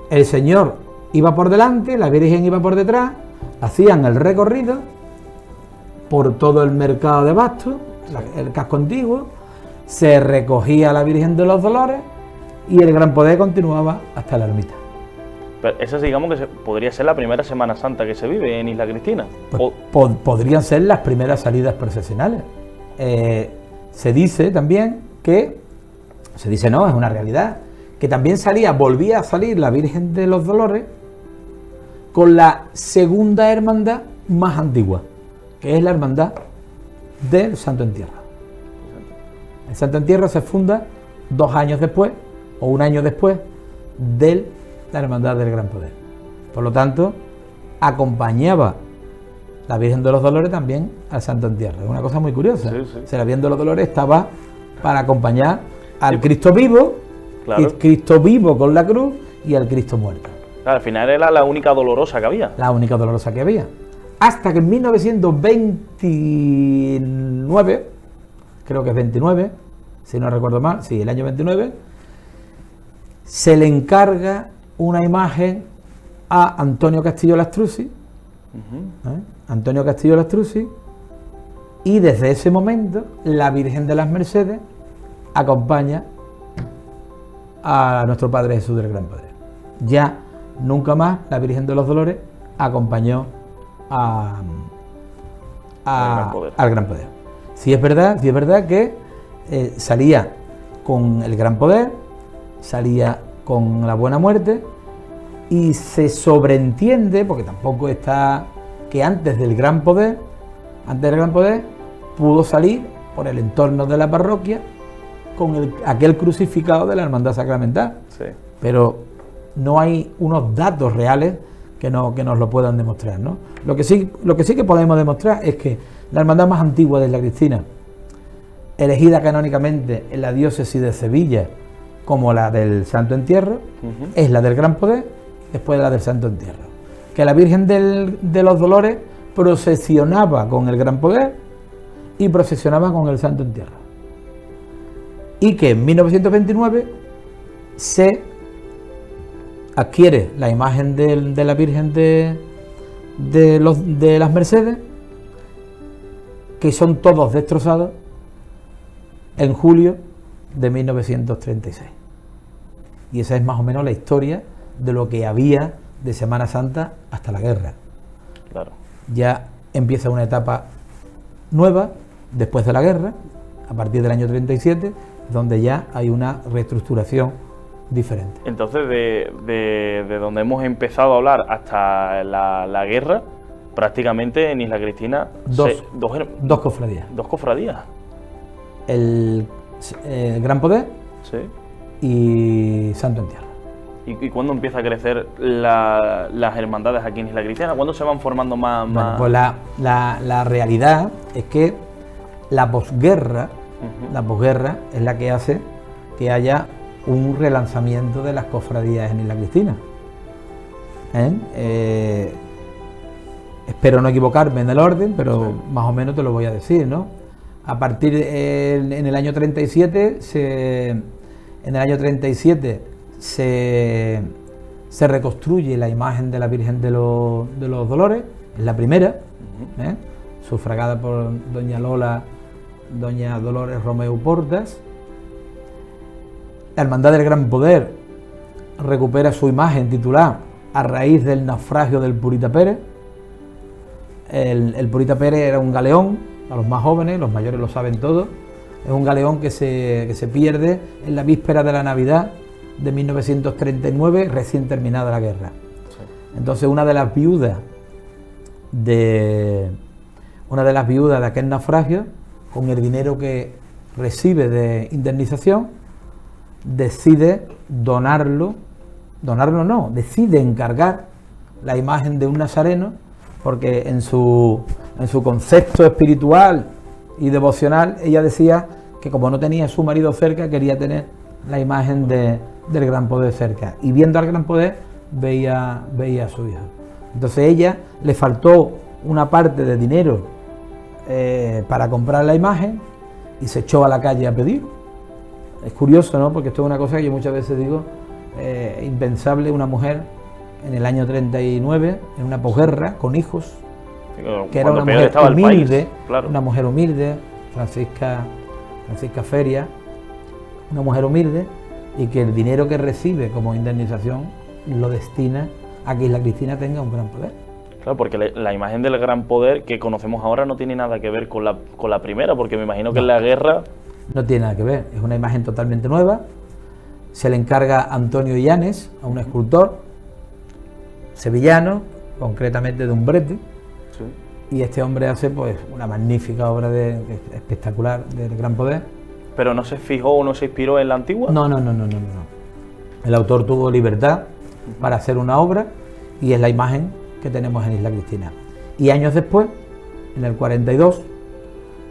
el Señor iba por delante, la Virgen iba por detrás, hacían el recorrido por todo el mercado de Bastos, el casco antiguo, se recogía la Virgen de los Dolores y el Gran Poder continuaba hasta la ermita. Pero esa, digamos, que podría ser la primera Semana Santa que se vive en Isla Cristina. Pues, podrían ser las primeras salidas procesionales. Se dice también no, es una realidad, que también volvía a salir la Virgen de los Dolores con la segunda hermandad más antigua, que es la Hermandad del Santo Entierro. El Santo Entierro se funda 2 años después, o 1 año después, de la Hermandad del Gran Poder. Por lo tanto, acompañaba la Virgen de los Dolores también al Santo Entierro. Es una cosa muy curiosa. Sí. La Virgen de los Dolores estaba para acompañar al Cristo vivo, claro. Y Cristo vivo con la cruz y al Cristo muerto. Claro, al final era la única dolorosa que había. La única dolorosa que había. Hasta que en 1929, creo que es 29, si no recuerdo mal, sí, el año 29, se le encarga una imagen a Antonio Castillo Lastrucci, Antonio Castillo Lastrucci, y desde ese momento la Virgen de las Mercedes acompaña a Nuestro Padre Jesús del Gran Poder. Ya nunca más la Virgen de los Dolores acompañó al Gran Poder. Sí es verdad que salía con el Gran Poder, salía con la Buena Muerte, y se sobreentiende, porque tampoco está, que antes del Gran Poder pudo salir por el entorno de la parroquia con aquel crucificado de la Hermandad Sacramental. Sí. Pero no hay unos datos reales que nos lo puedan demostrar, ¿no? Lo que sí que podemos demostrar es que la hermandad más antigua de Isla Cristina, elegida canónicamente en la diócesis de Sevilla como la del Santo Entierro, es la del Gran Poder, después de la del Santo Entierro. Que la Virgen de los Dolores procesionaba con el Gran Poder y procesionaba con el Santo Entierro. Y que en 1929 se adquiere la imagen de la Virgen de las Mercedes, que son todos destrozados en julio de 1936. Y esa es más o menos la historia de lo que había de Semana Santa hasta la guerra. Claro. Ya empieza una etapa nueva después de la guerra, a partir del año 37, donde ya hay una reestructuración diferente. Entonces, de donde hemos empezado a hablar hasta la guerra, prácticamente en Isla Cristina dos cofradías. Dos cofradías. El Gran Poder, sí, y Santo Entierro. ¿Y cuándo empieza a crecer las hermandades aquí en Isla Cristina? ¿Cuándo se van formando más? Bueno, pues la realidad es que la posguerra es la que hace que haya un relanzamiento de las cofradías en Isla Cristina. Espero no equivocarme en el orden, pero sí, más o menos te lo voy a decir, ¿no? A partir en el año 37 se reconstruye la imagen de la Virgen de los Dolores, es la primera, sufragada por doña Dolores Romeu Portas. La Hermandad del Gran Poder recupera su imagen titular a raíz del naufragio del Purita Pérez. El Purita Pérez era un galeón, a los más jóvenes, los mayores lo saben todos, es un galeón que se pierde en la víspera de la Navidad de 1939, recién terminada la guerra. Sí. Entonces una de las viudas de aquel naufragio, con el dinero que recibe de indemnización, decide decide encargar la imagen de un nazareno, porque en su concepto espiritual y devocional ella decía que como no tenía a su marido cerca, quería tener la imagen del Gran Poder cerca, y viendo al Gran Poder veía a su hijo. Entonces ella le faltó una parte de dinero para comprar la imagen y se echó a la calle a pedir. Es curioso, ¿no? Porque esto es una cosa que yo muchas veces digo, impensable, una mujer en el año 39, en una posguerra, con hijos, sí, que era una mujer humilde, claro. Una mujer humilde, Francisca Feria, una mujer humilde, y que el dinero que recibe como indemnización lo destina a que Isla Cristina tenga un gran poder. Claro, porque la imagen del Gran Poder que conocemos ahora no tiene nada que ver con la primera, porque me imagino que en la guerra... No tiene nada que ver, es una imagen totalmente nueva. Se le encarga a Antonio Illanes, a un escultor sevillano, concretamente de Umbrete, sí. Y este hombre hace pues una magnífica obra espectacular del Gran Poder. ¿Pero no se fijó o no se inspiró en la antigua? No. El autor tuvo libertad para hacer una obra y es la imagen que tenemos en Isla Cristina. Y años después, en el 42,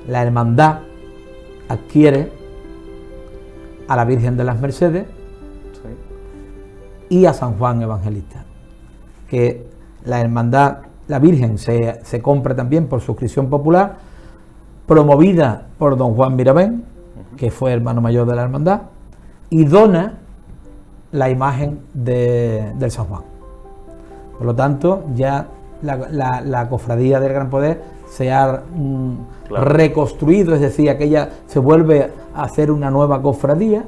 la hermandad adquiere a la Virgen de las Mercedes, sí, y a San Juan Evangelista, que la hermandad, la Virgen se compra también por suscripción popular, promovida por don Juan Mirabén, que fue hermano mayor de la hermandad, y dona la imagen del San Juan. Por lo tanto, ya la cofradía del Gran Poder se ha claro, reconstruido, es decir, aquella se vuelve a hacer una nueva cofradía,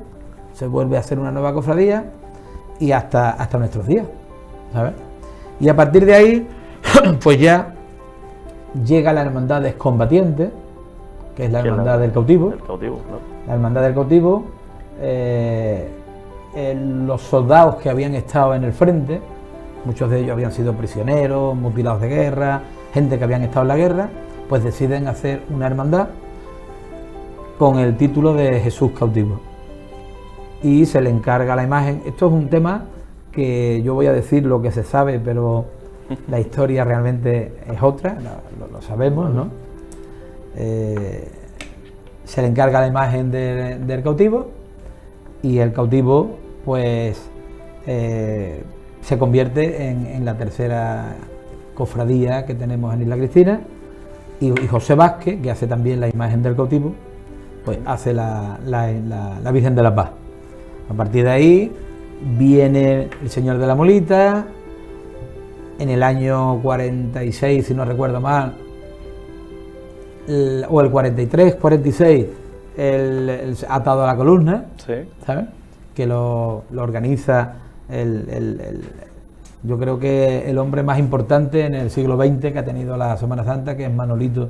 y hasta nuestros días, ¿sabes? Y a partir de ahí, pues ya llega la hermandad de excombatientes, que es la hermandad del cautivo. La hermandad del cautivo, los soldados que habían estado en el frente, muchos de ellos habían sido prisioneros, mutilados de guerra, gente que habían estado en la guerra, pues deciden hacer una hermandad con el título de Jesús cautivo. Y se le encarga la imagen. Esto es un tema que yo voy a decir lo que se sabe, pero la historia realmente es otra, lo sabemos, ¿no? Se le encarga la imagen del cautivo, y el cautivo pues se convierte en la tercera cofradía que tenemos en Isla Cristina, y José Vázquez, que hace también la imagen del cautivo, pues hace la Virgen de la Paz. A partir de ahí viene el Señor de la Molita. En el año 46, si no recuerdo mal, o el 43, 46, el atado a la columna, sí, ¿sabes? Que lo organiza yo creo que el hombre más importante en el siglo XX que ha tenido la Semana Santa, que es Manolito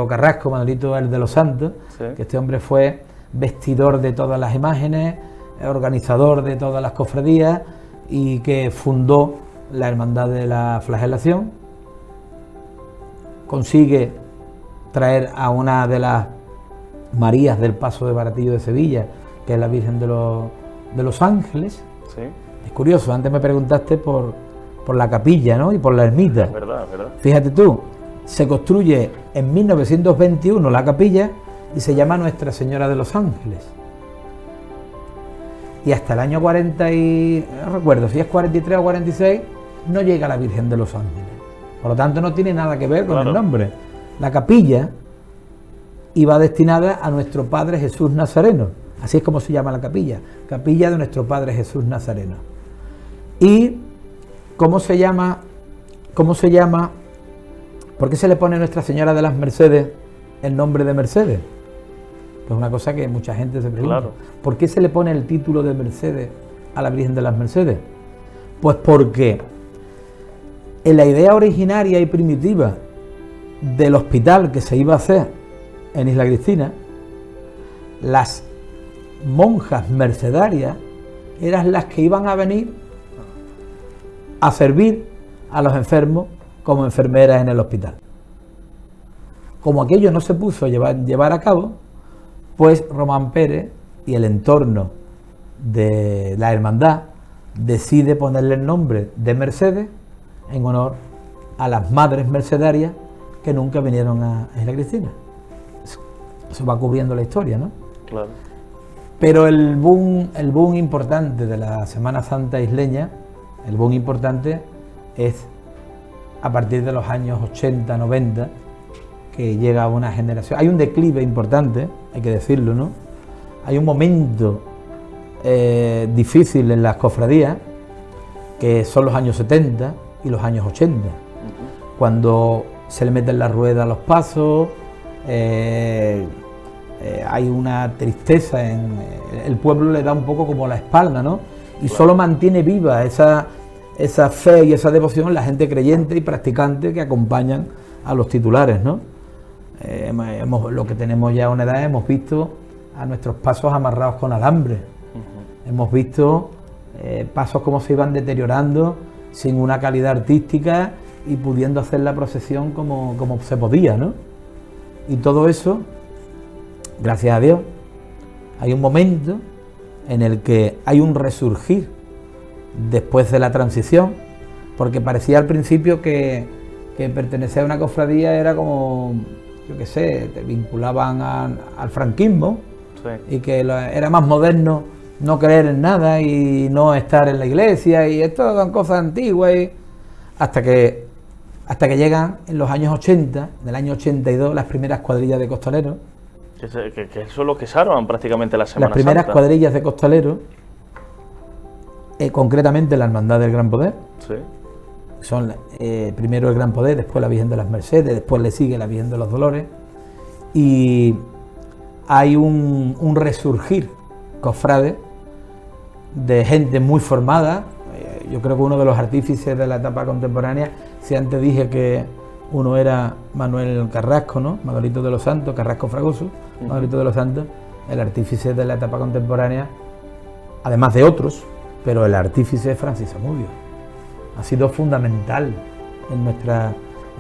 Carrasco, Manolito el de los Santos, sí, que este hombre fue vestidor de todas las imágenes, organizador de todas las cofradías, y que fundó la Hermandad de la Flagelación. Consigue traer a una de las Marías del Paso de Baratillo de Sevilla, que es la Virgen de los Ángeles. Sí. Es curioso, antes me preguntaste por la capilla, ¿no? Y por la ermita. Verdad. Fíjate tú, se construye en 1921 la capilla y se llama Nuestra Señora de los Ángeles. Y hasta el año 40 no recuerdo si es 43 o 46, no llega la Virgen de los Ángeles. Por lo tanto, no tiene nada que ver con el nombre. La capilla iba destinada a nuestro Padre Jesús Nazareno. Así es como se llama la capilla. Capilla de nuestro Padre Jesús Nazareno. ¿Y cómo se llama? ¿Por qué se le pone a Nuestra Señora de las Mercedes el nombre de Mercedes? Que es una cosa que mucha gente se pregunta. Claro. ¿Por qué se le pone el título de Mercedes a la Virgen de las Mercedes? Pues porque en la idea originaria y primitiva del hospital que se iba a hacer en Isla Cristina, las monjas mercedarias eran las que iban a venir a servir a los enfermos como enfermeras en el hospital. Como aquello no se puso a llevar a cabo, pues Román Pérez y el entorno de la hermandad decide ponerle el nombre de Mercedes en honor a las madres mercedarias que nunca vinieron a Isla Cristina. Eso va cubriendo la historia, ¿no? Claro. Pero el boom importante de la Semana Santa isleña, el boom importante es a partir de los años 80, 90, que llega una generación. Hay un declive importante, hay que decirlo, ¿no? Hay un momento difícil en las cofradías, que son los años 70 y los años 80, cuando se le meten la rueda a los pasos, hay una tristeza, el pueblo le da un poco como la espalda, ¿no? Y solo mantiene viva esa fe y esa devoción la gente creyente y practicante que acompañan a los titulares, ¿no? Lo que tenemos ya una edad, hemos visto a nuestros pasos amarrados con alambre, hemos visto pasos como se iban deteriorando sin una calidad artística y pudiendo hacer la procesión como se podía, ¿no? Y todo eso, gracias a Dios, hay un momento en el que hay un resurgir después de la transición, porque parecía al principio que pertenecer a una cofradía era como, yo qué sé, te vinculaban al franquismo, sí, y que era más moderno no creer en nada y no estar en la iglesia, y esto son cosas antiguas, hasta que llegan en los años 80, del año 82, las primeras cuadrillas de costaleros. Que eso es lo que se arman prácticamente la Semana Santa. Las primeras cuadrillas de costaleros, concretamente la Hermandad del Gran Poder. Sí. Son primero el Gran Poder, después la Virgen de las Mercedes, después le sigue la Virgen de los Dolores, y hay un resurgir cofrade de gente muy formada. Yo creo que uno de los artífices de la etapa contemporánea, si antes dije que uno era Manuel Carrasco, ¿no? Manuelito de los Santos, Carrasco Fragoso, Manuelito de los Santos, el artífice de la etapa contemporánea, además de otros, pero el artífice es Francis Zamudio. Ha sido fundamental en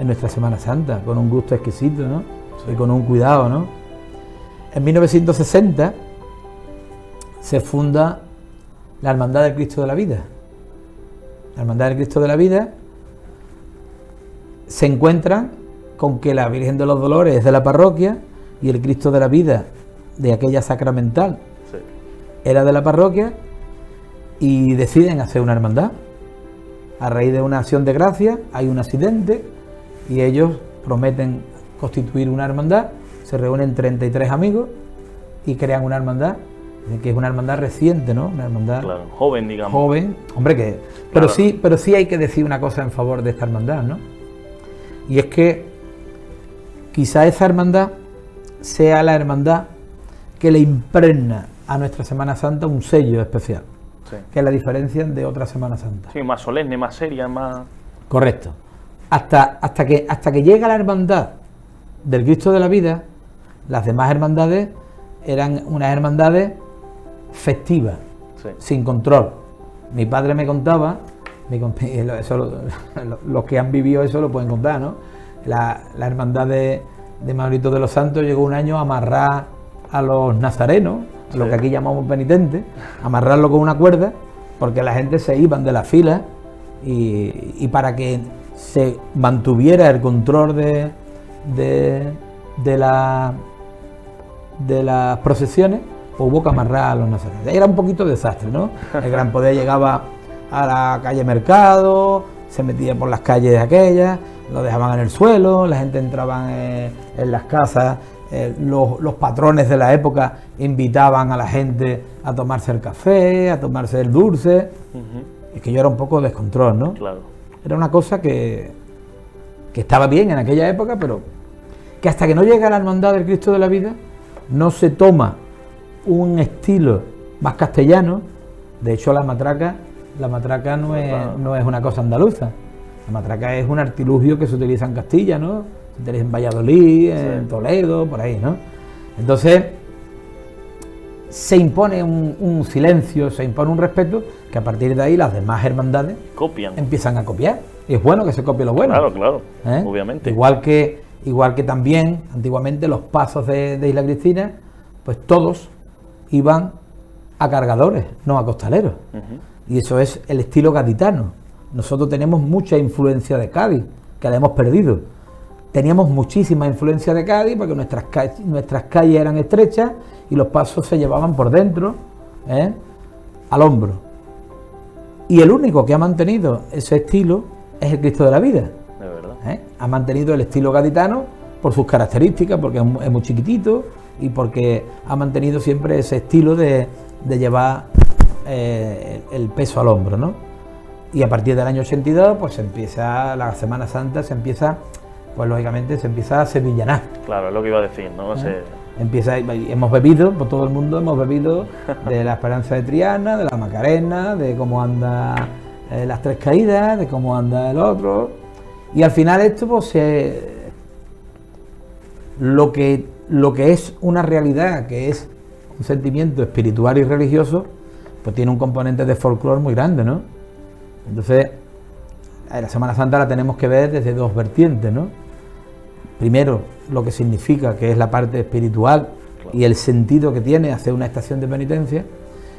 nuestra Semana Santa, con un gusto exquisito, ¿no? Sí. Y con un cuidado, ¿no? En 1960 se funda la Hermandad del Cristo de la Vida. La Hermandad del Cristo de la Vida se encuentra con que la Virgen de los Dolores es de la parroquia y el Cristo de la Vida, de aquella sacramental, sí, era de la parroquia, y deciden hacer una hermandad. A raíz de una acción de gracia hay un accidente y ellos prometen constituir una hermandad, se reúnen 33 amigos y crean una hermandad, que es una hermandad reciente, ¿no? Una hermandad, claro, joven, digamos. Joven, hombre, que claro. Pero sí hay que decir una cosa en favor de esta hermandad, ¿no? Y es que quizá esa hermandad sea la hermandad que le impregna a nuestra Semana Santa un sello especial, sí, que la diferencian de otras Semanas Santas. Sí, más solemne, más seria, más... Correcto. Hasta que llega la hermandad del Cristo de la Vida, las demás hermandades eran unas hermandades festivas, sí, sin control. Mi padre me contaba, los que han vivido eso lo pueden contar, ¿no? La hermandad de Manuelito de los Santos llegó un año a amarrar a los nazarenos, sí, lo que aquí llamamos penitentes, amarrarlo con una cuerda, porque la gente se iban de la fila y para que se mantuviera el control de las procesiones, pues hubo que amarrar a los nazarenos. Era un poquito desastre, ¿no? El Gran Poder llegaba a la calle Mercado, se metía por las calles aquellas, lo dejaban en el suelo, la gente entraba en las casas, los patrones de la época invitaban a la gente a tomarse el café, a tomarse el dulce. Es que yo era un poco descontrol, ¿no? Claro. Era una cosa que estaba bien en aquella época, pero que hasta que no llega la Hermandad del Cristo de la Vida, no se toma un estilo más castellano, De hecho, la matraca no es una cosa andaluza. La matraca es un artilugio que se utiliza en Castilla, ¿no? Se utiliza en Valladolid, en Toledo, por ahí, ¿no? Entonces, se impone un silencio, se impone un respeto, que a partir de ahí las demás hermandades empiezan a copiar. Y es bueno que se copie lo bueno. Claro, obviamente. Igual que también, antiguamente, los pasos de Isla Cristina, pues todos iban a cargadores, no a costaleros. Y eso es el estilo gaditano. Nosotros tenemos mucha influencia de Cádiz, que la hemos perdido. Teníamos muchísima influencia de Cádiz porque nuestras calles eran estrechas y los pasos se llevaban por dentro, al hombro. Y el único que ha mantenido ese estilo es el Cristo de la Vida. De verdad. Ha mantenido el estilo gaditano por sus características, porque es muy chiquitito y porque ha mantenido siempre ese estilo de llevar el peso al hombro, ¿no? Y a partir del año 82, pues la Semana Santa pues lógicamente se empieza a sevillanar. Claro, es lo que iba a decir, ¿no? Hemos bebido, por todo el mundo hemos bebido de la Esperanza de Triana, de la Macarena, de cómo anda las Tres Caídas, de cómo anda el otro. Y al final esto, pues lo que es una realidad, que es un sentimiento espiritual y religioso, pues tiene un componente de folclore muy grande, ¿no? Entonces, la Semana Santa la tenemos que ver desde dos vertientes, ¿no? Primero, lo que significa, que es la parte espiritual y el sentido que tiene hacer una estación de penitencia,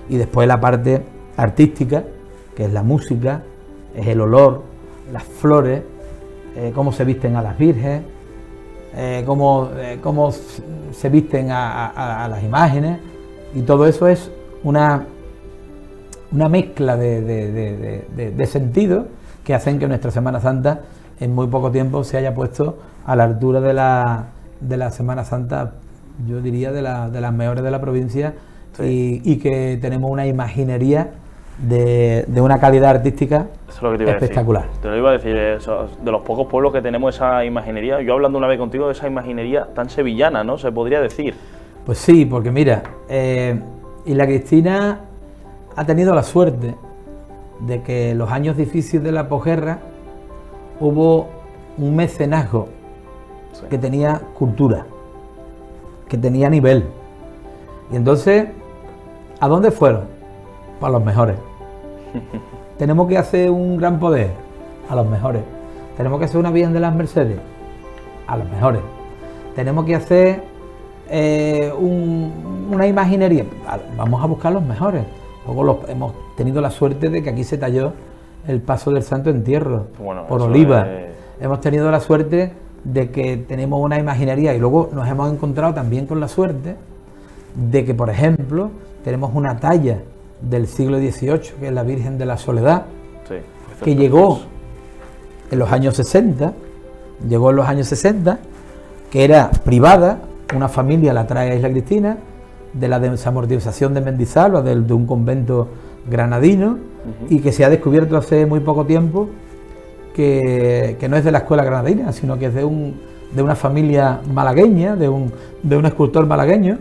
y después la parte artística, que es la música, es el olor, las flores, cómo se visten a las vírgenes, cómo se visten a las imágenes, y todo eso es una mezcla de sentidos que hacen que nuestra Semana Santa en muy poco tiempo se haya puesto a la altura de la Semana Santa, yo diría de las mejores de la provincia, y que tenemos una imaginería de una calidad artística espectacular. Te lo iba a decir, de los pocos pueblos que tenemos esa imaginería. Yo hablando una vez contigo de esa imaginería tan sevillana, ¿no? Se podría decir. Pues sí, porque mira, Isla Cristina ha tenido la suerte de que en los años difíciles de la posguerra hubo un mecenazgo que tenía cultura, que tenía nivel. Y entonces, ¿a dónde fueron? Pues a los mejores. Tenemos que hacer un gran poder, a los mejores. Tenemos que hacer una Virgen de las Mercedes, a los mejores. Tenemos que hacer una imaginería, vamos a buscar los mejores. Luego hemos tenido la suerte de que aquí se talló el paso del Santo Entierro, por Oliva. Hemos tenido la suerte de que tenemos una imaginería, y luego nos hemos encontrado también con la suerte de que, por ejemplo, tenemos una talla del siglo XVIII, que es la Virgen de la Soledad, que llegó en los años 60, que era privada, una familia la trae a Isla Cristina, de la desamortización de Mendizábal, de un convento granadino, y que se ha descubierto hace muy poco tiempo que no es de la escuela granadina, sino que es de una familia malagueña, de un escultor malagueño,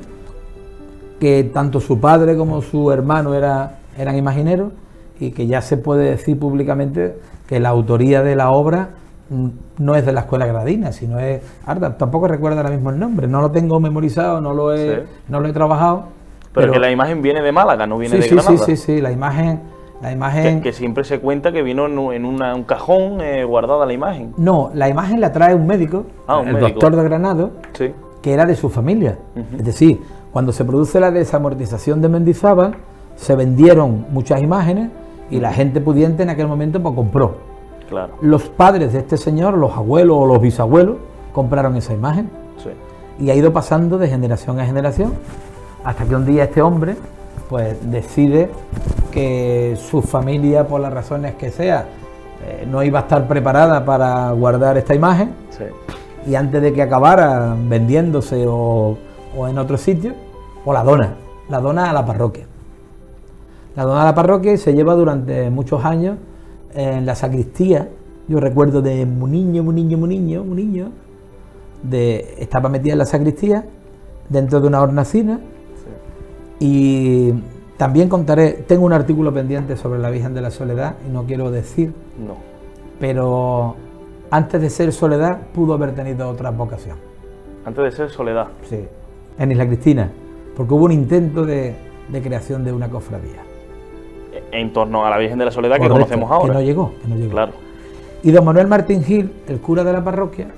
que tanto su padre como su hermano eran imagineros, y que ya se puede decir públicamente que la autoría de la obra no es de la escuela granadina, sino es... Tampoco recuerdo ahora mismo el nombre, no lo tengo memorizado, no lo he trabajado. Pero que la imagen viene de Málaga, no viene de Granada. Sí, la imagen... Que siempre se cuenta que vino en un cajón guardada la imagen. No, la imagen la trae un médico, doctor de Granado, que era de su familia. Es decir, cuando se produce la desamortización de Mendizábal, se vendieron muchas imágenes y la gente pudiente en aquel momento pues compró. Claro. Los padres de este señor, los abuelos o los bisabuelos, compraron esa imagen. Y ha ido pasando de generación a generación, hasta que un día este hombre pues decide que su familia, por las razones que sea, no iba a estar preparada para guardar esta imagen, y antes de que acabara vendiéndose o en otro sitio, o la dona a la parroquia. La dona a la parroquia y se lleva durante muchos años en la sacristía. Yo recuerdo de muy niño, estaba metida en la sacristía, dentro de una hornacina, y También contaré, tengo un artículo pendiente sobre la Virgen de la Soledad y no quiero decir, No. pero antes de ser Soledad pudo haber tenido otra vocación. Antes de ser Soledad. Sí, en Isla Cristina, porque hubo un intento de creación de una cofradía. En torno a la Virgen de la Soledad. Correcto, que conocemos ahora. Que no llegó. Claro. Y don Manuel Martín Gil, el cura de la parroquia,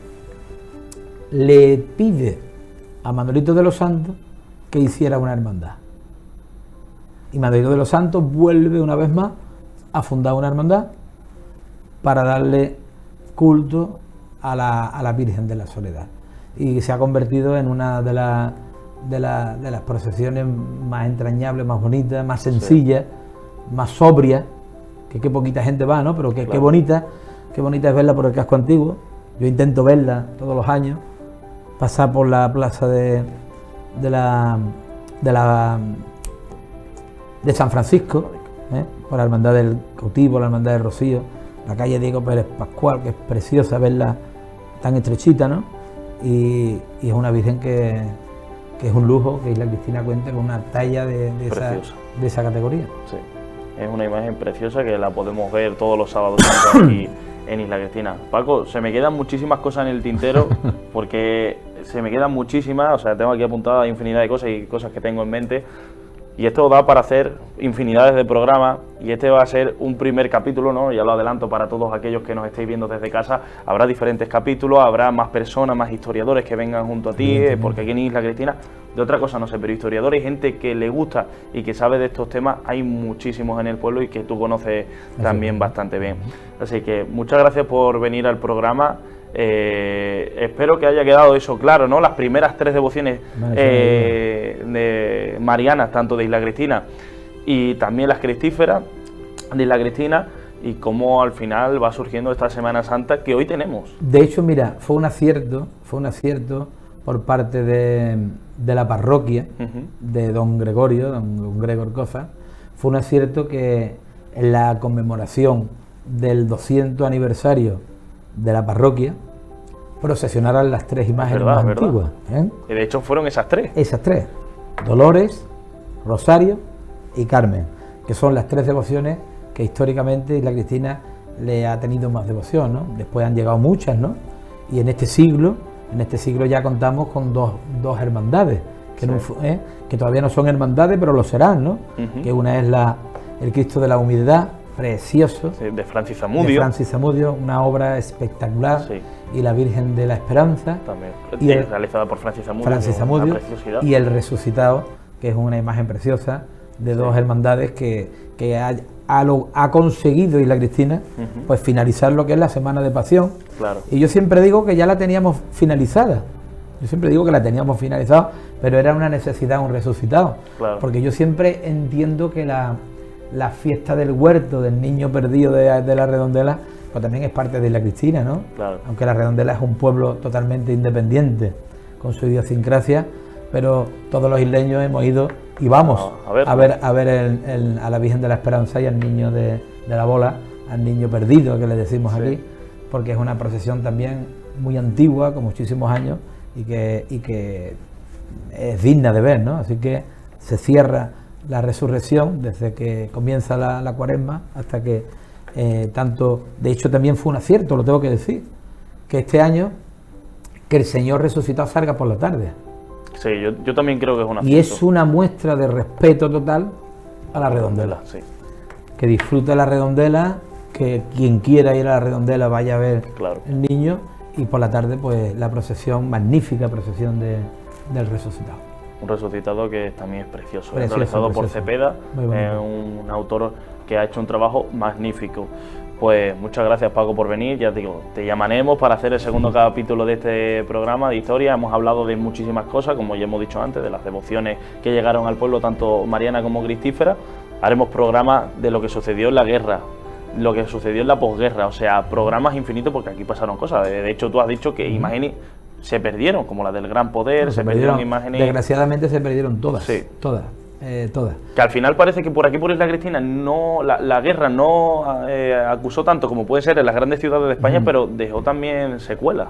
le pide a Manuelito de los Santos que hiciera una hermandad. Y Manuelito de los Santos vuelve una vez más a fundar una hermandad para darle culto a la Virgen de la Soledad. Y se ha convertido en una de las procesiones más entrañables, más bonitas, más sencillas, más sobrias, que qué poquita gente va, ¿no? Pero que qué bonita es verla por el casco antiguo. Yo intento verla todos los años, pasar por la plaza de San Francisco, por la hermandad del Cautivo, la hermandad del Rocío, la calle Diego Pérez Pascual, que es preciosa verla tan estrechita, ¿no? Y es una Virgen que es un lujo que Isla Cristina cuente con una talla de esa categoría. Sí, es una imagen preciosa que la podemos ver todos los sábados aquí en Isla Cristina. Paco, se me quedan muchísimas cosas en el tintero, porque se me quedan muchísimas, o sea, tengo aquí apuntadas infinidad de cosas y cosas que tengo en mente. Y esto da para hacer infinidades de programas, y este va a ser un primer capítulo, ¿no? Ya lo adelanto para todos aquellos que nos estéis viendo desde casa. Habrá diferentes capítulos, habrá más personas, más historiadores que vengan junto a ti, porque aquí en Isla Cristina, de otra cosa no sé, pero historiadores y gente que le gusta y que sabe de estos temas, hay muchísimos en el pueblo y que tú conoces también bastante bien. Así que muchas gracias por venir al programa. Espero que haya quedado eso claro, ¿no? Las primeras 3 devociones de marianas, tanto de Isla Cristina y también las cristíferas de Isla Cristina, y cómo al final va surgiendo esta Semana Santa que hoy tenemos. De hecho, mira, fue un acierto por parte de la parroquia, de don Gregorio, don Gregor Coza. Fue un acierto que en la conmemoración del 200 aniversario de la parroquia procesionaran las 3 imágenes más antiguas. De hecho fueron esas 3. Esas 3, Dolores, Rosario y Carmen, que son las 3 devociones que históricamente Isla Cristina le ha tenido más devoción, ¿no? Después han llegado muchas, ¿no? Y en este siglo ya contamos con dos hermandades, que todavía no son hermandades, pero lo serán, ¿no? Que una es el Cristo de la Humildad, precioso, de Francis Zamudio, una obra espectacular, y la Virgen de la Esperanza, también realizada por Francis Zamudio, y el Resucitado, que es una imagen preciosa de dos hermandades que ha conseguido Isla Cristina pues finalizar lo que es la Semana de Pasión. Y yo siempre digo que ya la teníamos finalizada, pero era una necesidad, un resucitado, porque yo siempre entiendo que la fiesta del huerto del niño perdido de la Redondela pues también es parte de Isla Cristina, ¿no? Aunque la Redondela es un pueblo totalmente independiente con su idiosincrasia, pero todos los isleños hemos ido y vamos a ver a la Virgen de la Esperanza y al niño de la bola, al niño perdido que le decimos aquí, porque es una procesión también muy antigua, con muchísimos años, y que es digna de ver, ¿no? Así que se cierra la resurrección desde que comienza la Cuaresma hasta que de hecho también fue un acierto, lo tengo que decir, que este año que el Señor resucitado salga por la tarde. Sí, yo también creo que es un acierto. Y es una muestra de respeto total a la Redondela. Que disfrute la Redondela, que quien quiera ir a la Redondela vaya a ver el niño, y por la tarde pues la procesión, magnífica procesión del resucitado. Un resucitado que también es precioso, realizado por Cepeda, un autor que ha hecho un trabajo magnífico. Pues muchas gracias, Paco, por venir. Ya digo, te llamaremos para hacer el segundo capítulo de este programa de historia. Hemos hablado de muchísimas cosas, como ya hemos dicho antes, de las devociones que llegaron al pueblo, tanto mariana como cristífera. Haremos programas de lo que sucedió en la guerra, lo que sucedió en la posguerra, o sea, programas infinitos, porque aquí pasaron cosas. De hecho, tú has dicho que imágenes se perdieron, como la del Gran Poder, se perdieron imágenes. Desgraciadamente se perdieron todas. Todas. Que al final parece que por aquí, por Isla Cristina, la guerra no acusó tanto como puede ser en las grandes ciudades de España, pero dejó también secuelas.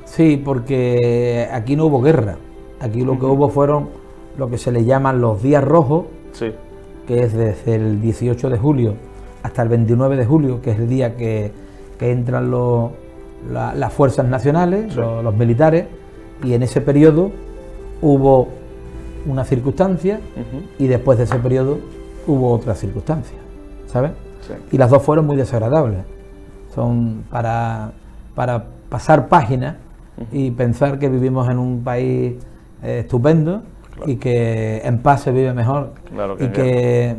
Sí, porque aquí no hubo guerra. Aquí lo que hubo fueron lo que se le llaman los días rojos, que es desde el 18 de julio hasta el 29 de julio, que es el día que entran las fuerzas nacionales, los militares, y en ese periodo hubo una circunstancia y después de ese periodo hubo otra circunstancia, ¿sabes? Sí. Y las dos fueron muy desagradables. Son para pasar páginas y pensar que vivimos en un país estupendo, claro, y que en paz se vive mejor, claro, y que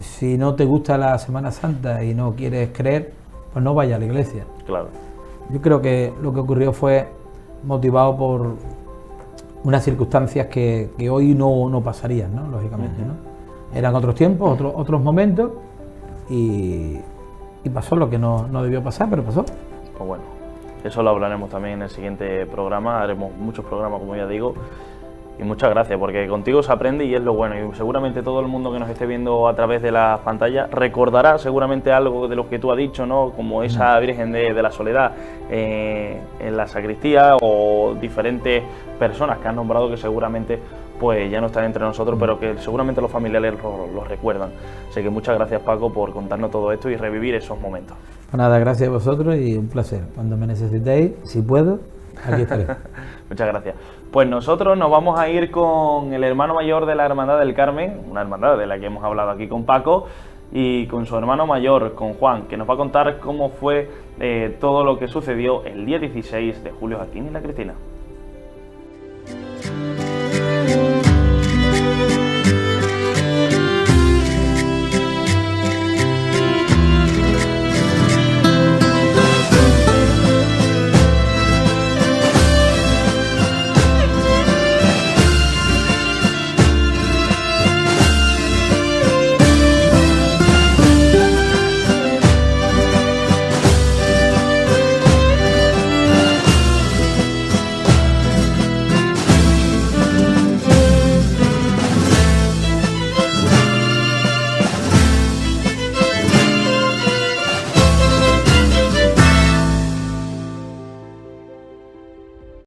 si no te gusta la Semana Santa y no quieres creer, pues no vayas a la iglesia. Claro. Yo creo que lo que ocurrió fue motivado por unas circunstancias que hoy no pasarían, ¿no? Lógicamente, ¿no? Eran otros tiempos, otros momentos, y pasó lo que no debió pasar, pero pasó. Pues bueno, eso lo hablaremos también en el siguiente programa, haremos muchos programas, como ya digo, y muchas gracias, porque contigo se aprende y es lo bueno, y seguramente todo el mundo que nos esté viendo a través de las pantallas recordará seguramente algo de lo que tú has dicho, ¿no? Como esa Virgen de la Soledad en la sacristía, o diferentes personas que han nombrado que seguramente pues ya no están entre nosotros, pero que seguramente los familiares los recuerdan. Así que muchas gracias, Paco, por contarnos todo esto y revivir esos momentos. Pues nada, gracias a vosotros y un placer. Cuando me necesitéis, si puedo, aquí estaré. Muchas gracias. Pues nosotros nos vamos a ir con el hermano mayor de la Hermandad del Carmen, una hermandad de la que hemos hablado aquí con Paco, y con su hermano mayor, con Juan, que nos va a contar cómo fue todo lo que sucedió el día 16 de julio aquí en Isla Cristina.